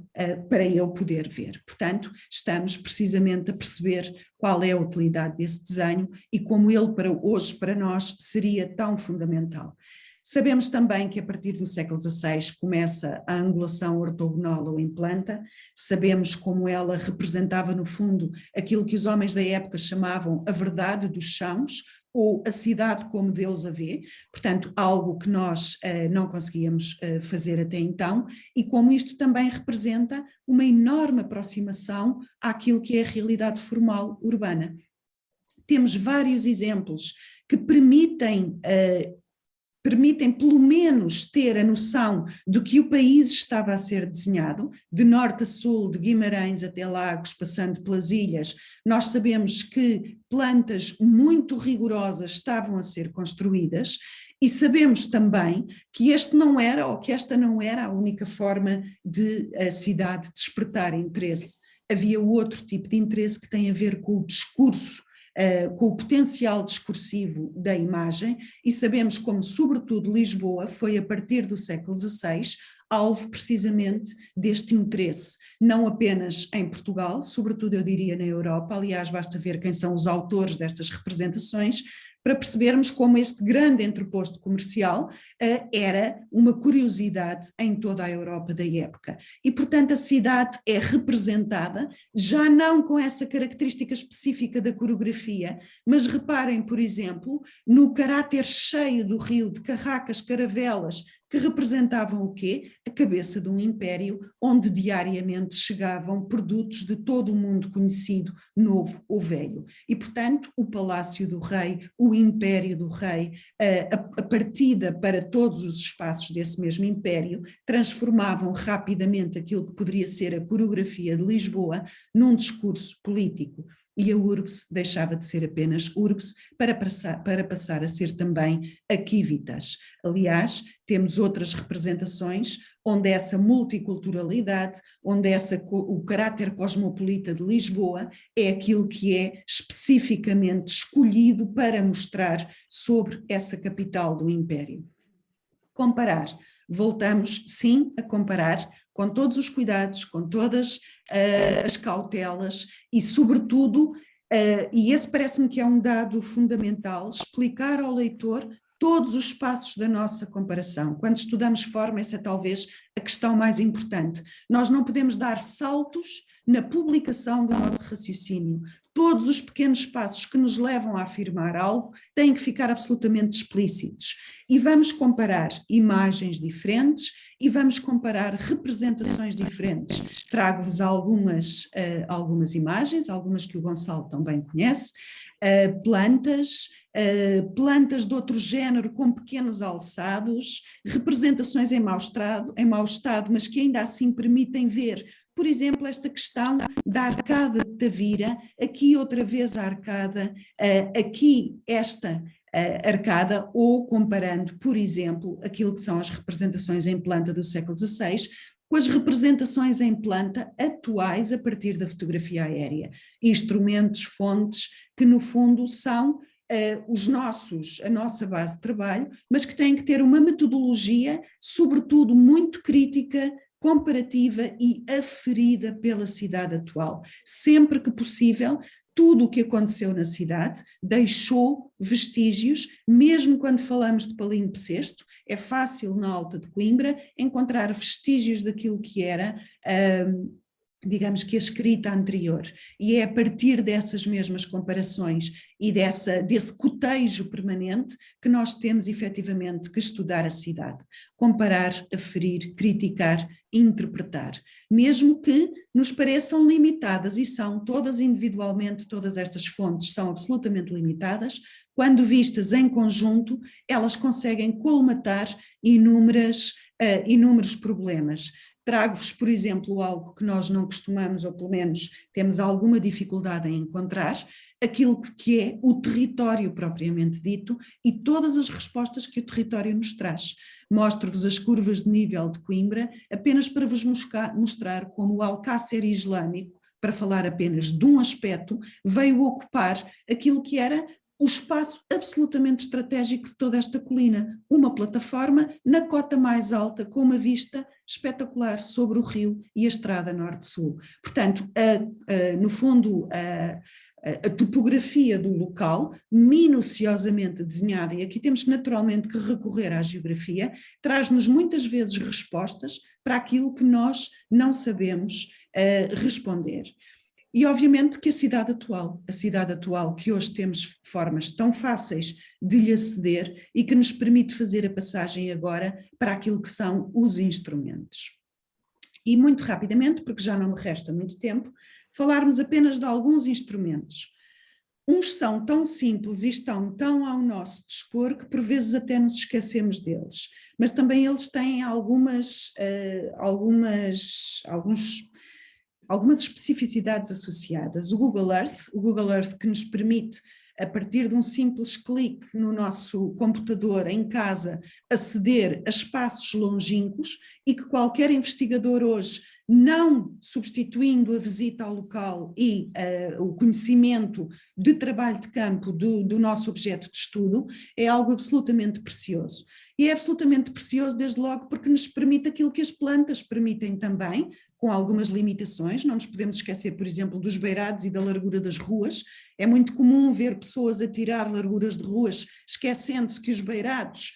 [SPEAKER 1] para eu poder ver. Portanto, estamos precisamente a perceber qual é a utilidade desse desenho e como ele hoje para nós seria tão fundamental. Sabemos também que a partir do século XVI começa a angulação ortogonal ou em planta, sabemos como ela representava no fundo aquilo que os homens da época chamavam a verdade dos chãos, ou a cidade como Deus a vê, portanto algo que nós não conseguíamos fazer até então, e como isto também representa uma enorme aproximação àquilo que é a realidade formal urbana. Temos vários exemplos que permitem pelo menos ter a noção do que o país estava a ser desenhado, de norte a sul, de Guimarães até Lagos, passando pelas ilhas. Nós sabemos que plantas muito rigorosas estavam a ser construídas e sabemos também que esta não era a única forma de a cidade despertar interesse. Havia outro tipo de interesse que tem a ver com o discurso, com o potencial discursivo da imagem, e sabemos como, sobretudo, Lisboa foi, a partir do século XVI, alvo precisamente deste interesse, não apenas em Portugal, sobretudo eu diria na Europa. Aliás, basta ver quem são os autores destas representações, para percebermos como este grande entreposto comercial era uma curiosidade em toda a Europa da época. E, portanto, a cidade é representada, já não com essa característica específica da coreografia, mas reparem, por exemplo, no caráter cheio do rio, de carracas, caravelas, que representavam o quê? A cabeça de um império onde diariamente chegavam produtos de todo o mundo conhecido, novo ou velho. E, portanto, o Palácio do Rei, o Império do Rei, a partida para todos os espaços desse mesmo império, transformavam rapidamente aquilo que poderia ser a coreografia de Lisboa num discurso político. E a urbs deixava de ser apenas urbs para passar a ser também a civitas. Aliás, temos outras representações onde essa multiculturalidade, onde o caráter cosmopolita de Lisboa é aquilo que é especificamente escolhido para mostrar sobre essa capital do Império. Comparar. Voltamos, sim, a comparar com todos os cuidados, com todas as cautelas e, sobretudo, e esse parece-me que é um dado fundamental, explicar ao leitor todos os passos da nossa comparação. Quando estudamos forma, essa é talvez a questão mais importante. Nós não podemos dar saltos na publicação do nosso raciocínio. Todos os pequenos passos que nos levam a afirmar algo têm que ficar absolutamente explícitos. E vamos comparar imagens diferentes e vamos comparar representações diferentes. Trago-vos algumas imagens, algumas que o Gonçalo também conhece, plantas de outro género com pequenos alçados, representações em mau estado, mas que ainda assim permitem ver, por exemplo, esta questão da arcada de Tavira, aqui outra vez a arcada, aqui esta arcada, ou comparando, por exemplo, aquilo que são as representações em planta do século XVI, com as representações em planta atuais a partir da fotografia aérea. Instrumentos, fontes, que no fundo são a nossa base de trabalho, mas que têm que ter uma metodologia, sobretudo muito crítica, comparativa e aferida pela cidade atual. Sempre que possível, tudo o que aconteceu na cidade deixou vestígios, mesmo quando falamos de palimpsesto, é fácil na Alta de Coimbra encontrar vestígios daquilo que era, digamos que a escrita anterior, e é a partir dessas mesmas comparações e desse cotejo permanente que nós temos efetivamente que estudar a cidade, comparar, aferir, criticar, interpretar, mesmo que nos pareçam limitadas, e são todas individualmente, todas estas fontes são absolutamente limitadas, quando vistas em conjunto, elas conseguem colmatar inúmeros problemas. Trago-vos, por exemplo, algo que nós não costumamos, ou pelo menos temos alguma dificuldade em encontrar, aquilo que é o território propriamente dito e todas as respostas que o território nos traz. Mostro-vos as curvas de nível de Coimbra, apenas para vos mostrar como o Alcácer islâmico, para falar apenas de um aspecto, veio ocupar aquilo que era o espaço absolutamente estratégico de toda esta colina, uma plataforma na cota mais alta, com uma vista espetacular sobre o rio e a estrada norte-sul. Portanto, no fundo, a topografia do local, minuciosamente desenhada, e aqui temos naturalmente que recorrer à geografia, traz-nos muitas vezes respostas para aquilo que nós não sabemos responder. E obviamente que a cidade atual que hoje temos formas tão fáceis de lhe aceder e que nos permite fazer a passagem agora para aquilo que são os instrumentos. E muito rapidamente, porque já não me resta muito tempo, falarmos apenas de alguns instrumentos. Uns são tão simples e estão tão ao nosso dispor que por vezes até nos esquecemos deles, mas também eles têm algumas especificidades associadas. O Google Earth que nos permite, a partir de um simples clique no nosso computador em casa, aceder a espaços longínquos e que qualquer investigador hoje, não substituindo a visita ao local e o conhecimento de trabalho de campo do nosso objeto de estudo, é algo absolutamente precioso. E é absolutamente precioso desde logo porque nos permite aquilo que as plantas permitem também, com algumas limitações. Não nos podemos esquecer, por exemplo, dos beirados e da largura das ruas. É muito comum ver pessoas a tirar larguras de ruas, esquecendo-se que os beirados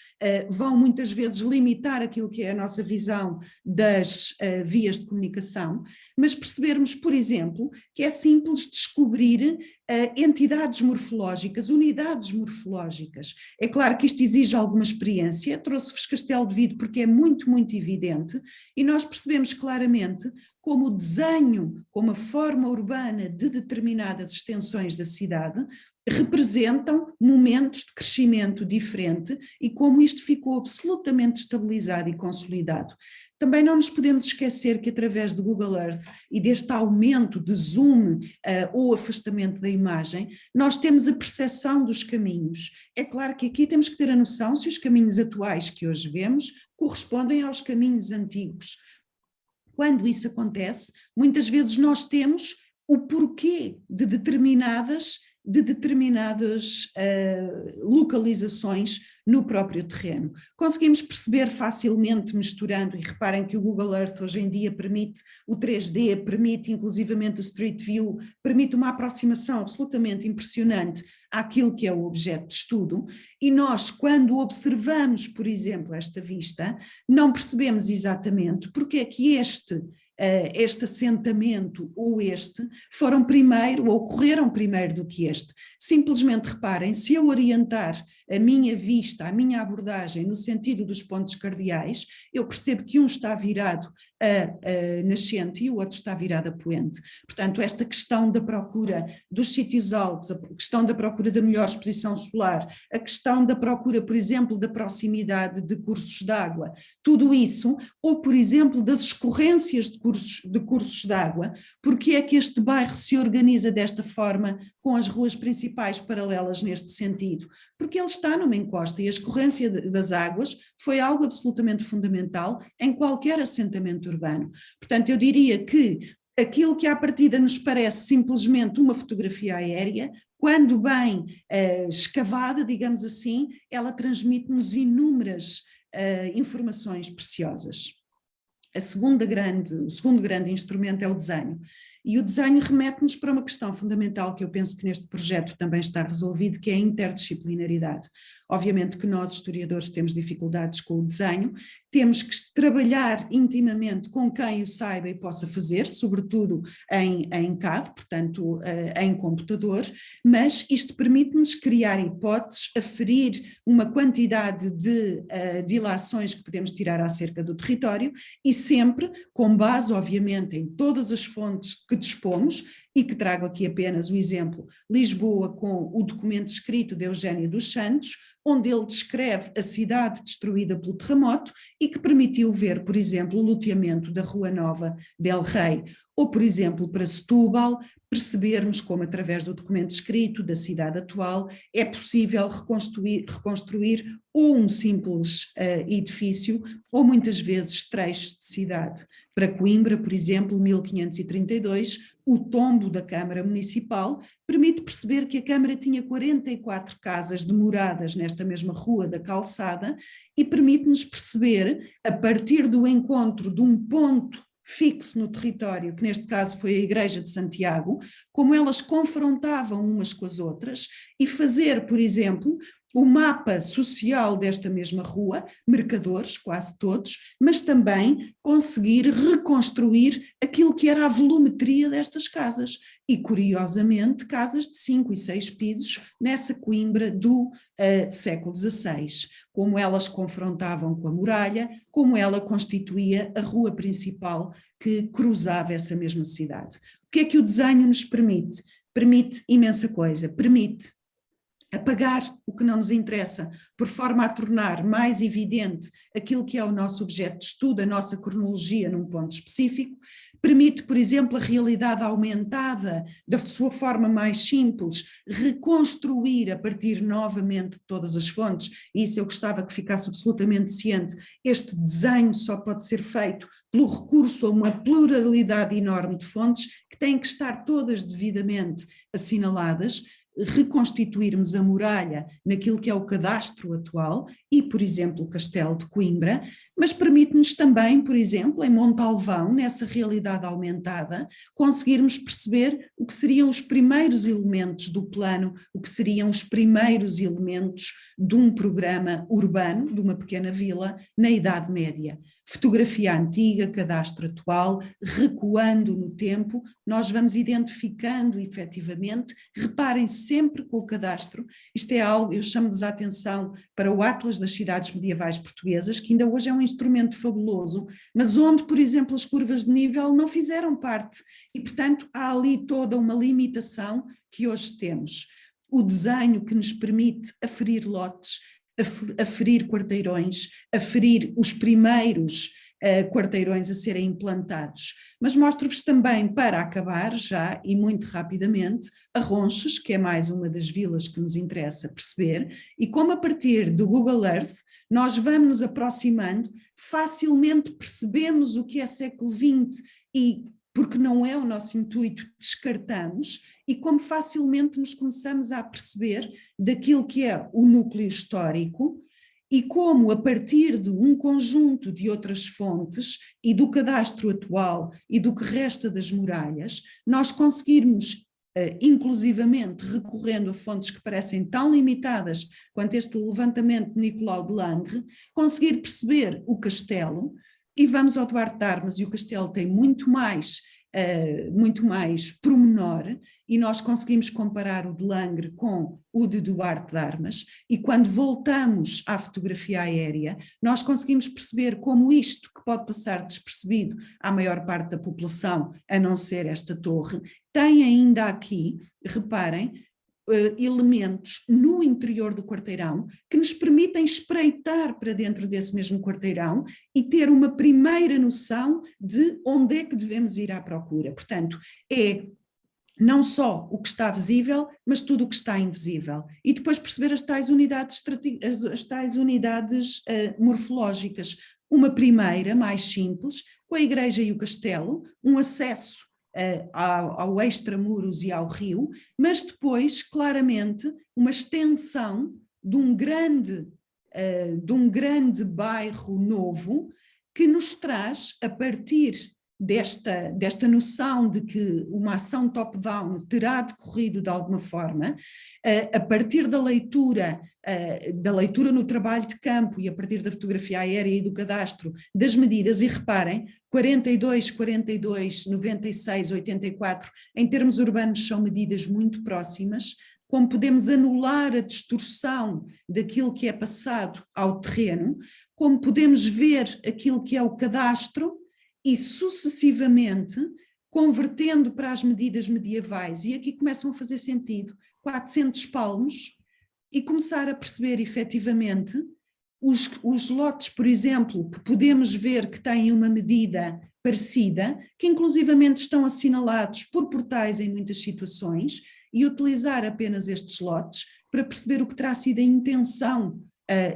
[SPEAKER 1] vão muitas vezes limitar aquilo que é a nossa visão das vias de comunicação, mas percebermos, por exemplo, que é simples descobrir entidades morfológicas, unidades morfológicas. É claro que isto exige alguma experiência, trouxe-vos Castelo de Vido porque é muito, muito evidente, e nós percebemos claramente como o desenho, como a forma urbana de determinadas extensões da cidade representam momentos de crescimento diferente e como isto ficou absolutamente estabilizado e consolidado. Também não nos podemos esquecer que através do Google Earth e deste aumento de zoom ou afastamento da imagem, nós temos a percepção dos caminhos. É claro que aqui temos que ter a noção se os caminhos atuais que hoje vemos correspondem aos caminhos antigos. Quando isso acontece, muitas vezes nós temos o porquê de determinadas localizações no próprio terreno. Conseguimos perceber facilmente misturando, e reparem que o Google Earth hoje em dia permite o 3D, permite inclusivamente o Street View, permite uma aproximação absolutamente impressionante àquilo que é o objeto de estudo, e nós, quando observamos, por exemplo, esta vista, não percebemos exatamente porque é que este assentamento ou este foram primeiro ou ocorreram primeiro do que este. Simplesmente reparem, se eu orientar a minha vista, a minha abordagem no sentido dos pontos cardeais, eu percebo que um está virado a nascente e o outro está virado a poente. Portanto, esta questão da procura dos sítios altos, a questão da procura da melhor exposição solar, a questão da procura, por exemplo, da proximidade de cursos de água, tudo isso, ou por exemplo das escorrências de cursos de água, porque é que este bairro se organiza desta forma com as ruas principais paralelas neste sentido? Porque ele está numa encosta e a escorrência das águas foi algo absolutamente fundamental em qualquer assentamento urbano. Portanto, eu diria que aquilo que à partida nos parece simplesmente uma fotografia aérea, quando bem escavada, digamos assim, ela transmite-nos inúmeras informações preciosas. O segundo grande instrumento é o desenho. E o desenho remete-nos para uma questão fundamental que eu penso que neste projeto também está resolvido, que é a interdisciplinaridade. Obviamente que nós, historiadores, temos dificuldades com o desenho, temos que trabalhar intimamente com quem o saiba e possa fazer, sobretudo em CAD, portanto em computador, mas isto permite-nos criar hipóteses, aferir uma quantidade de ilações que podemos tirar acerca do território e sempre com base, obviamente, em todas as fontes que dispomos, e que trago aqui apenas o exemplo, Lisboa com o documento escrito de Eugênio dos Santos, onde ele descreve a cidade destruída pelo terremoto e que permitiu ver, por exemplo, o loteamento da Rua Nova del Rei, ou, por exemplo, para Setúbal, percebermos como, através do documento escrito da cidade atual, é possível reconstruir ou um simples edifício, ou muitas vezes trechos de cidade. Para Coimbra, por exemplo, 1532, o tombo da Câmara Municipal permite perceber que a Câmara tinha 44 casas demoradas nesta mesma Rua da Calçada e permite-nos perceber, a partir do encontro de um ponto fixo no território, que neste caso foi a Igreja de Santiago, como elas confrontavam umas com as outras e fazer, por exemplo, o mapa social desta mesma rua, mercadores, quase todos, mas também conseguir reconstruir aquilo que era a volumetria destas casas. E, curiosamente, casas de 5 e 6 pisos nessa Coimbra do século XVI. Como elas confrontavam com a muralha, como ela constituía a rua principal que cruzava essa mesma cidade. O que é que o desenho nos permite? Permite imensa coisa, permite apagar o que não nos interessa, por forma a tornar mais evidente aquilo que é o nosso objeto de estudo, a nossa cronologia num ponto específico, permite, por exemplo, a realidade aumentada, da sua forma mais simples, reconstruir a partir novamente de todas as fontes, e isso eu gostava que ficasse absolutamente ciente, este desenho só pode ser feito pelo recurso a uma pluralidade enorme de fontes, que têm que estar todas devidamente assinaladas, reconstituirmos a muralha naquilo que é o cadastro atual e, por exemplo, o Castelo de Coimbra, mas permite-nos também, por exemplo, em Montalvão, nessa realidade aumentada, conseguirmos perceber o que seriam os primeiros elementos do plano, o que seriam os primeiros elementos de um programa urbano, de uma pequena vila, na Idade Média. Fotografia antiga, cadastro atual, recuando no tempo, nós vamos identificando efetivamente, reparem sempre com o cadastro, isto é algo, eu chamo-lhes a atenção para o Atlas das Cidades Medievais Portuguesas, que ainda hoje é um instrumento fabuloso, mas onde, por exemplo, as curvas de nível não fizeram parte e, portanto, há ali toda uma limitação que hoje temos. O desenho que nos permite aferir lotes, aferir quarteirões, aferir os primeiros quarteirões a serem implantados. Mas mostro-vos também, para acabar já e muito rapidamente, Arronches, que é mais uma das vilas que nos interessa perceber, e como a partir do Google Earth nós vamos nos aproximando, facilmente percebemos o que é século XX e, porque não é o nosso intuito, descartamos, e como facilmente nos começamos a perceber daquilo que é o núcleo histórico, e como, a partir de um conjunto de outras fontes e do cadastro atual e do que resta das muralhas, nós conseguirmos, inclusivamente recorrendo a fontes que parecem tão limitadas quanto este levantamento de Nicolau de Langres, conseguir perceber o castelo, e vamos ao Duarte de Armas, e o castelo tem muito mais pormenor, e nós conseguimos comparar o de Langres com o de Duarte de Armas, e quando voltamos à fotografia aérea, nós conseguimos perceber como isto, que pode passar despercebido à maior parte da população, a não ser esta torre, tem ainda aqui, reparem, elementos no interior do quarteirão que nos permitem espreitar para dentro desse mesmo quarteirão e ter uma primeira noção de onde é que devemos ir à procura. Portanto, é não só o que está visível, mas tudo o que está invisível. E depois perceber as tais unidades morfológicas. Uma primeira, mais simples, com a igreja e o castelo, um acesso ao extramuros e ao rio, mas depois, claramente, uma extensão de um grande bairro novo que nos traz, a partir desta noção de que uma ação top-down terá decorrido de alguma forma, a partir da leitura no trabalho de campo e a partir da fotografia aérea e do cadastro das medidas, e reparem, 42, 42, 96, 84, em termos urbanos são medidas muito próximas, como podemos anular a distorção daquilo que é passado ao terreno, como podemos ver aquilo que é o cadastro, e sucessivamente, convertendo para as medidas medievais, e aqui começam a fazer sentido, 400 palmos, e começar a perceber efetivamente os lotes, por exemplo, que podemos ver que têm uma medida parecida, que inclusivamente estão assinalados por portais em muitas situações, e utilizar apenas estes lotes para perceber o que terá sido a intenção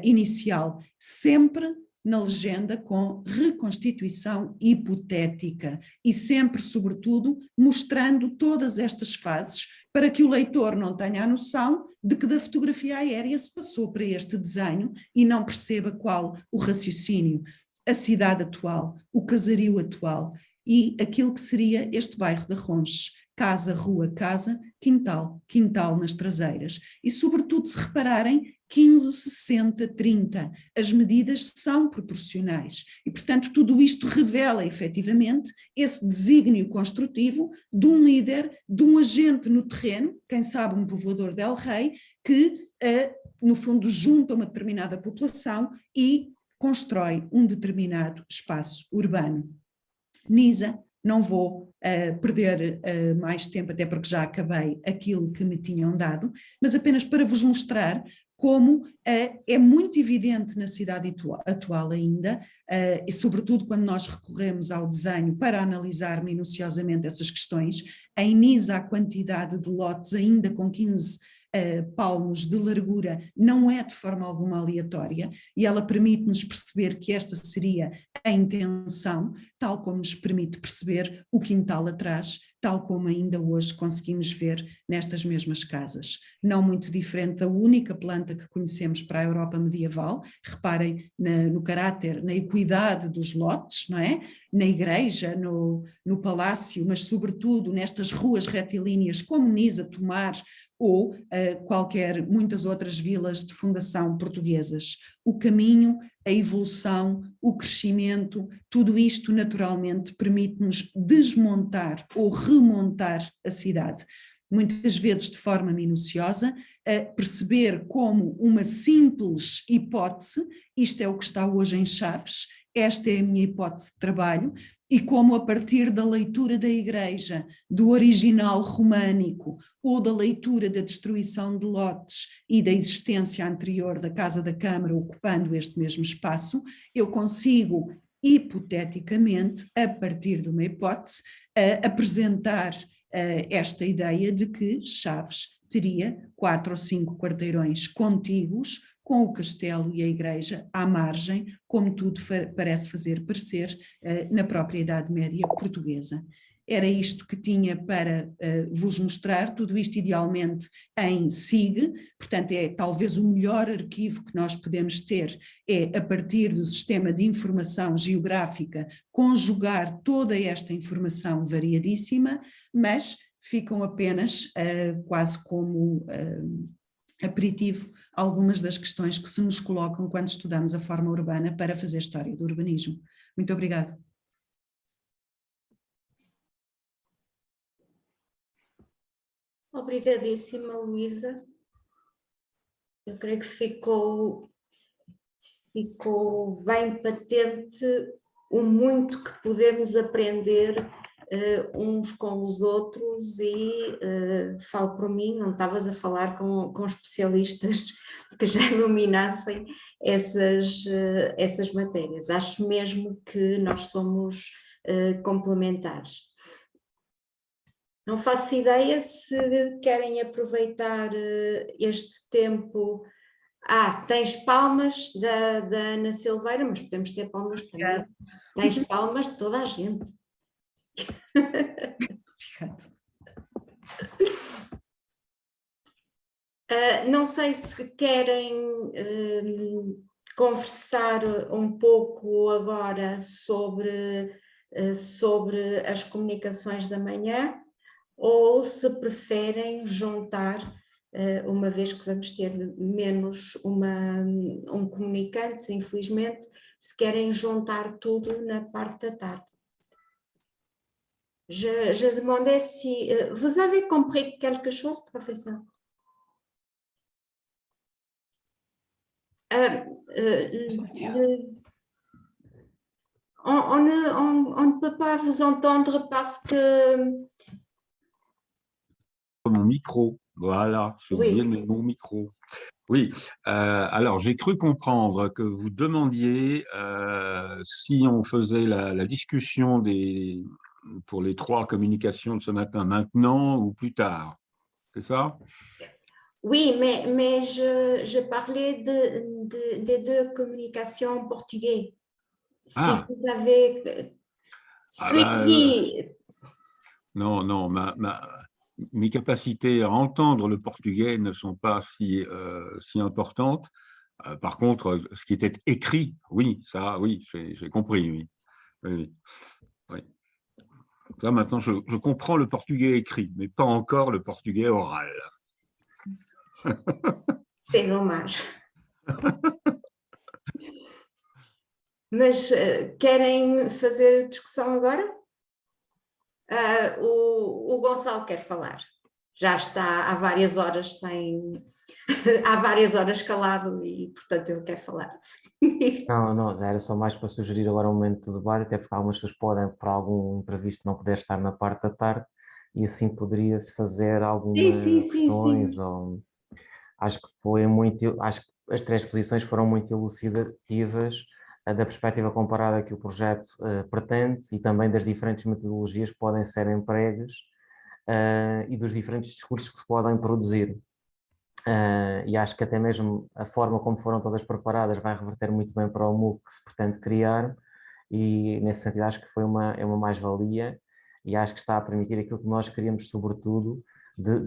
[SPEAKER 1] inicial, sempre na legenda com reconstituição hipotética e sempre, sobretudo, mostrando todas estas fases para que o leitor não tenha a noção de que da fotografia aérea se passou para este desenho e não perceba qual o raciocínio, a cidade atual, o casario atual e aquilo que seria este bairro de Arronches. Casa, rua, casa, quintal, quintal nas traseiras. E, sobretudo, se repararem, 15, 60, 30. As medidas são proporcionais. E, portanto, tudo isto revela, efetivamente, esse desígnio construtivo de um líder, de um agente no terreno, quem sabe um povoador del Rei, que, no fundo, junta uma determinada população e constrói um determinado espaço urbano. Nisa, não vou perder mais tempo, até porque já acabei aquilo que me tinham dado, mas apenas para vos mostrar como é muito evidente na cidade atual ainda, e sobretudo quando nós recorremos ao desenho para analisar minuciosamente essas questões, em Nisa a quantidade de lotes ainda com 15 palmos de largura não é de forma alguma aleatória, e ela permite-nos perceber que esta seria a intenção, tal como nos permite perceber o quintal atrás, tal como ainda hoje conseguimos ver nestas mesmas casas. Não muito diferente da única planta que conhecemos para a Europa medieval, reparem no caráter, na equidade dos lotes, não é? Na igreja, no palácio, mas sobretudo nestas ruas retilíneas como Nisa, Tomar, ou muitas outras vilas de fundação portuguesas. O caminho, a evolução, o crescimento, tudo isto naturalmente permite-nos desmontar ou remontar a cidade. Muitas vezes de forma minuciosa, perceber como uma simples hipótese, isto é o que está hoje em Chaves, esta é a minha hipótese de trabalho, e como a partir da leitura da igreja, do original românico, ou da leitura da destruição de lotes e da existência anterior da Casa da Câmara ocupando este mesmo espaço, eu consigo hipoteticamente, a partir de uma hipótese, apresentar esta ideia de que Chaves teria 4 ou 5 quarteirões contíguos, com o castelo e a igreja à margem, como tudo parece fazer parecer na própria Idade Média portuguesa. Era isto que tinha para vos mostrar, tudo isto idealmente em SIG, portanto é talvez o melhor arquivo que nós podemos ter, é a partir do sistema de informação geográfica, conjugar toda esta informação variadíssima, mas ficam apenas quase como aperitivo algumas das questões que se nos colocam quando estudamos a forma urbana para fazer história do urbanismo. Muito obrigada.
[SPEAKER 2] Obrigadíssima, Luísa. Eu creio que ficou bem patente o muito que podemos aprender uns com os outros e falo por mim, não estavas a falar com especialistas que já dominassem essas matérias. Acho mesmo que nós somos complementares. Não faço ideia se querem aproveitar este tempo. Tens palmas da Ana Silveira, mas podemos ter palmas também. Tens palmas de toda a gente. Não sei se querem conversar um pouco agora sobre as comunicações da manhã, ou se preferem juntar, uma vez que vamos ter menos um comunicante, infelizmente, se querem juntar tudo na parte da tarde. Je demandais si vous avez compris quelque chose, professeur? On ne peut pas vous entendre parce que...
[SPEAKER 3] Mon micro, voilà, j'ai oublié mon micro. Oui, alors j'ai cru comprendre que vous demandiez si on faisait la discussion pour les 3 communications de ce matin, maintenant ou plus tard, c'est ça?
[SPEAKER 2] Oui, mais je parlais des 2 communications portugais. Si vous avez suivi...
[SPEAKER 3] Non, mes capacités à entendre le portugais ne sont pas si importantes. Par contre, ce qui était écrit, oui, ça, oui, j'ai compris, oui. Oui. Ça, maintenant, je comprends le portugais écrit, mais pas encore le portugais oral.
[SPEAKER 2] C'est dommage. Mas querem fazer discussão agora? O Gonçalo quer falar. Já está há várias horas há várias horas calado e, portanto, ele quer falar.
[SPEAKER 4] Não, era só mais para sugerir agora um momento de debate, até porque algumas pessoas podem, por algum imprevisto, não poder estar na parte da tarde, e assim poderia-se fazer algumas questões. Ou... Acho que as 3 posições foram muito elucidativas da perspectiva comparada que o projeto pretende e também das diferentes metodologias que podem ser empregues e dos diferentes discursos que se podem produzir. E acho que até mesmo a forma como foram todas preparadas vai reverter muito bem para o MOOC que se pretende criar, e nesse sentido acho que é uma mais-valia, e acho que está a permitir aquilo que nós queríamos, sobretudo, de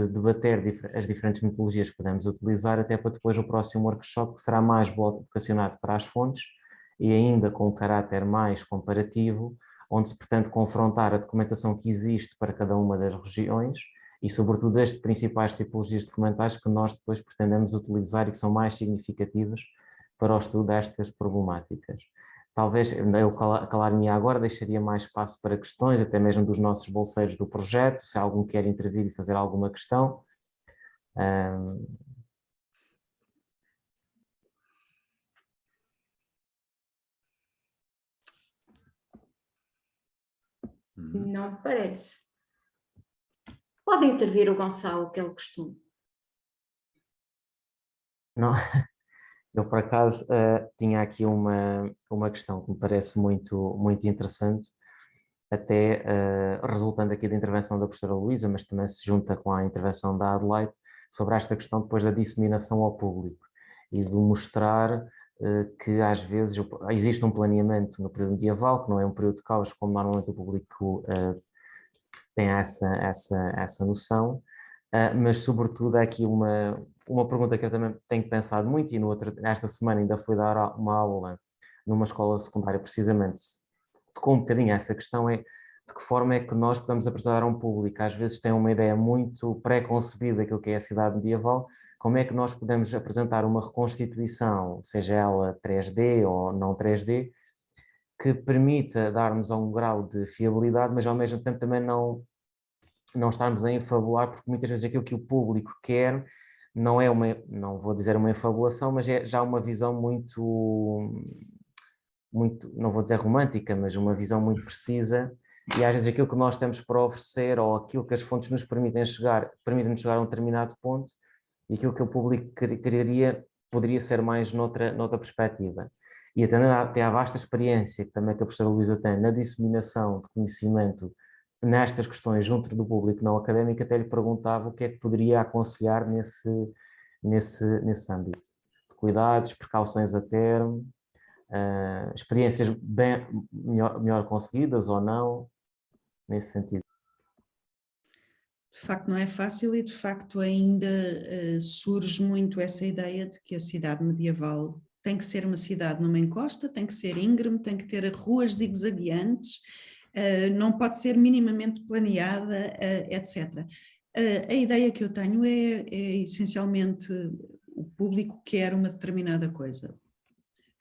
[SPEAKER 4] debater as diferentes metodologias que podemos utilizar, até para depois o próximo workshop, que será mais vocacionado para as fontes e ainda com um caráter mais comparativo, onde se pretende confrontar a documentação que existe para cada uma das regiões e, sobretudo, as principais tipologias documentais que nós depois pretendemos utilizar e que são mais significativas para o estudo destas problemáticas. Talvez eu calar-me agora, deixaria mais espaço para questões, até mesmo dos nossos bolseiros do projeto, se algum quer intervir e fazer alguma questão.
[SPEAKER 2] Não parece. Pode intervir o Gonçalo, que é o costume.
[SPEAKER 4] Não, Eu, por acaso, tinha aqui uma questão que me parece muito interessante, até resultando aqui da intervenção da professora Luísa, mas também se junta com a intervenção da Adelaide, sobre esta questão depois da disseminação ao público e de mostrar que às vezes existe um planeamento no período medieval, que não é um período de caos, como normalmente o público tem essa noção, mas sobretudo há aqui uma pergunta que eu também tenho pensado muito, e esta semana ainda fui dar uma aula numa escola secundária, precisamente, tocou um bocadinho essa questão, é de que forma é que nós podemos apresentar a um público que às vezes tem uma ideia muito pré-concebida daquilo que é a cidade medieval, como é que nós podemos apresentar uma reconstituição, seja ela 3D ou não 3D, que permita darmos a um grau de fiabilidade, mas ao mesmo tempo também não estarmos a enfabular, porque muitas vezes aquilo que o público quer não é não vou dizer uma enfabulação, mas é já uma visão muito, não vou dizer romântica, mas uma visão muito precisa, e às vezes aquilo que nós temos para oferecer ou aquilo que as fontes nos permitem-nos chegar a um determinado ponto, e aquilo que o público quereria poderia ser mais noutra perspectiva. E até a vasta experiência que também que a professora Luísa tem na disseminação de conhecimento nestas questões junto do público não académico, até lhe perguntava o que é que poderia aconselhar nesse âmbito. De cuidados, precauções a termo, experiências melhor conseguidas ou não, nesse sentido.
[SPEAKER 1] De facto não é fácil e de facto ainda surge muito essa ideia de que a cidade medieval tem que ser uma cidade numa encosta, tem que ser íngreme, tem que ter ruas zigue-zagueantes, não pode ser minimamente planeada, etc. A ideia que eu tenho é essencialmente o público quer uma determinada coisa.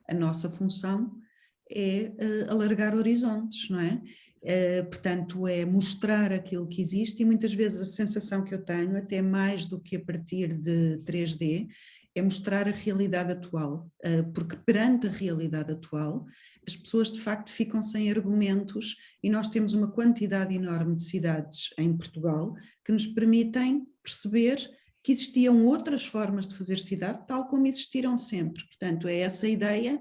[SPEAKER 1] A nossa função é alargar horizontes, não é? Portanto, é mostrar aquilo que existe, e muitas vezes a sensação que eu tenho, até mais do que a partir de 3D, é mostrar a realidade atual, porque perante a realidade atual, as pessoas de facto ficam sem argumentos, e nós temos uma quantidade enorme de cidades em Portugal que nos permitem perceber que existiam outras formas de fazer cidade, tal como existiram sempre. Portanto, é essa ideia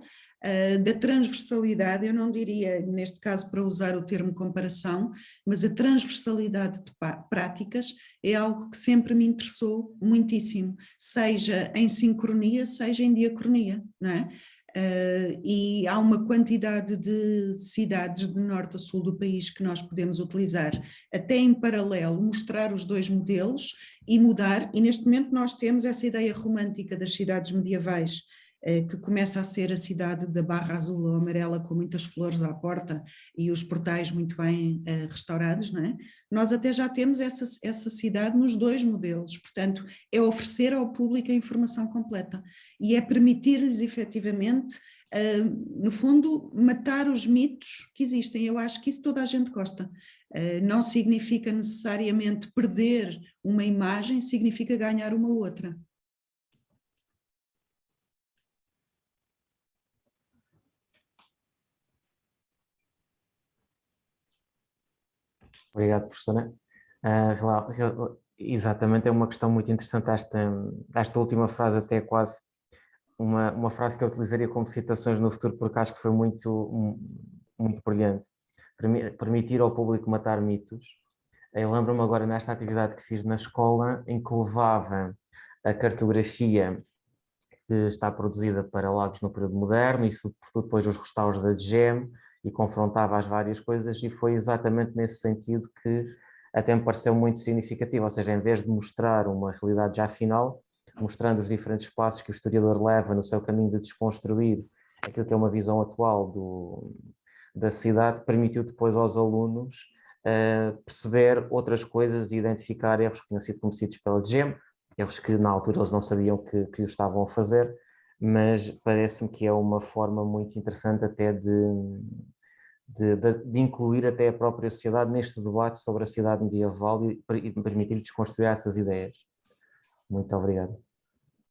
[SPEAKER 1] da transversalidade, eu não diria, neste caso, para usar o termo comparação, mas a transversalidade de práticas é algo que sempre me interessou muitíssimo, seja em sincronia, seja em diacronia, não é? E há uma quantidade de cidades de norte a sul do país que nós podemos utilizar, até em paralelo, mostrar os dois modelos e mudar, e neste momento nós temos essa ideia romântica das cidades medievais, que começa a ser a cidade da Barra Azul ou Amarela, com muitas flores à porta e os portais muito bem restaurados, não é? Nós até já temos essa cidade nos dois modelos, portanto é oferecer ao público a informação completa e é permitir-lhes efetivamente, no fundo, matar os mitos que existem. Eu acho que isso toda a gente gosta. Não significa necessariamente perder uma imagem, significa ganhar uma outra.
[SPEAKER 4] Obrigado, professora. Exatamente, é uma questão muito interessante esta última frase, até quase uma frase que eu utilizaria como citações no futuro, porque acho que foi muito brilhante. Permitir ao público matar mitos. Eu lembro-me agora nesta atividade que fiz na escola, em que levava a cartografia que está produzida para Lagos no período moderno, e sobretudo depois os restauros da DGEM, e confrontava as várias coisas, e foi exatamente nesse sentido que até me pareceu muito significativo, ou seja, em vez de mostrar uma realidade já final, mostrando os diferentes passos que o historiador leva no seu caminho de desconstruir aquilo que é uma visão atual da cidade, permitiu depois aos alunos perceber outras coisas e identificar erros que tinham sido cometidos pela DGEM, erros que na altura eles não sabiam que o estavam a fazer, mas parece-me que é uma forma muito interessante até de incluir até a própria sociedade neste debate sobre a cidade medieval e permitir desconstruir essas ideias. Muito obrigado.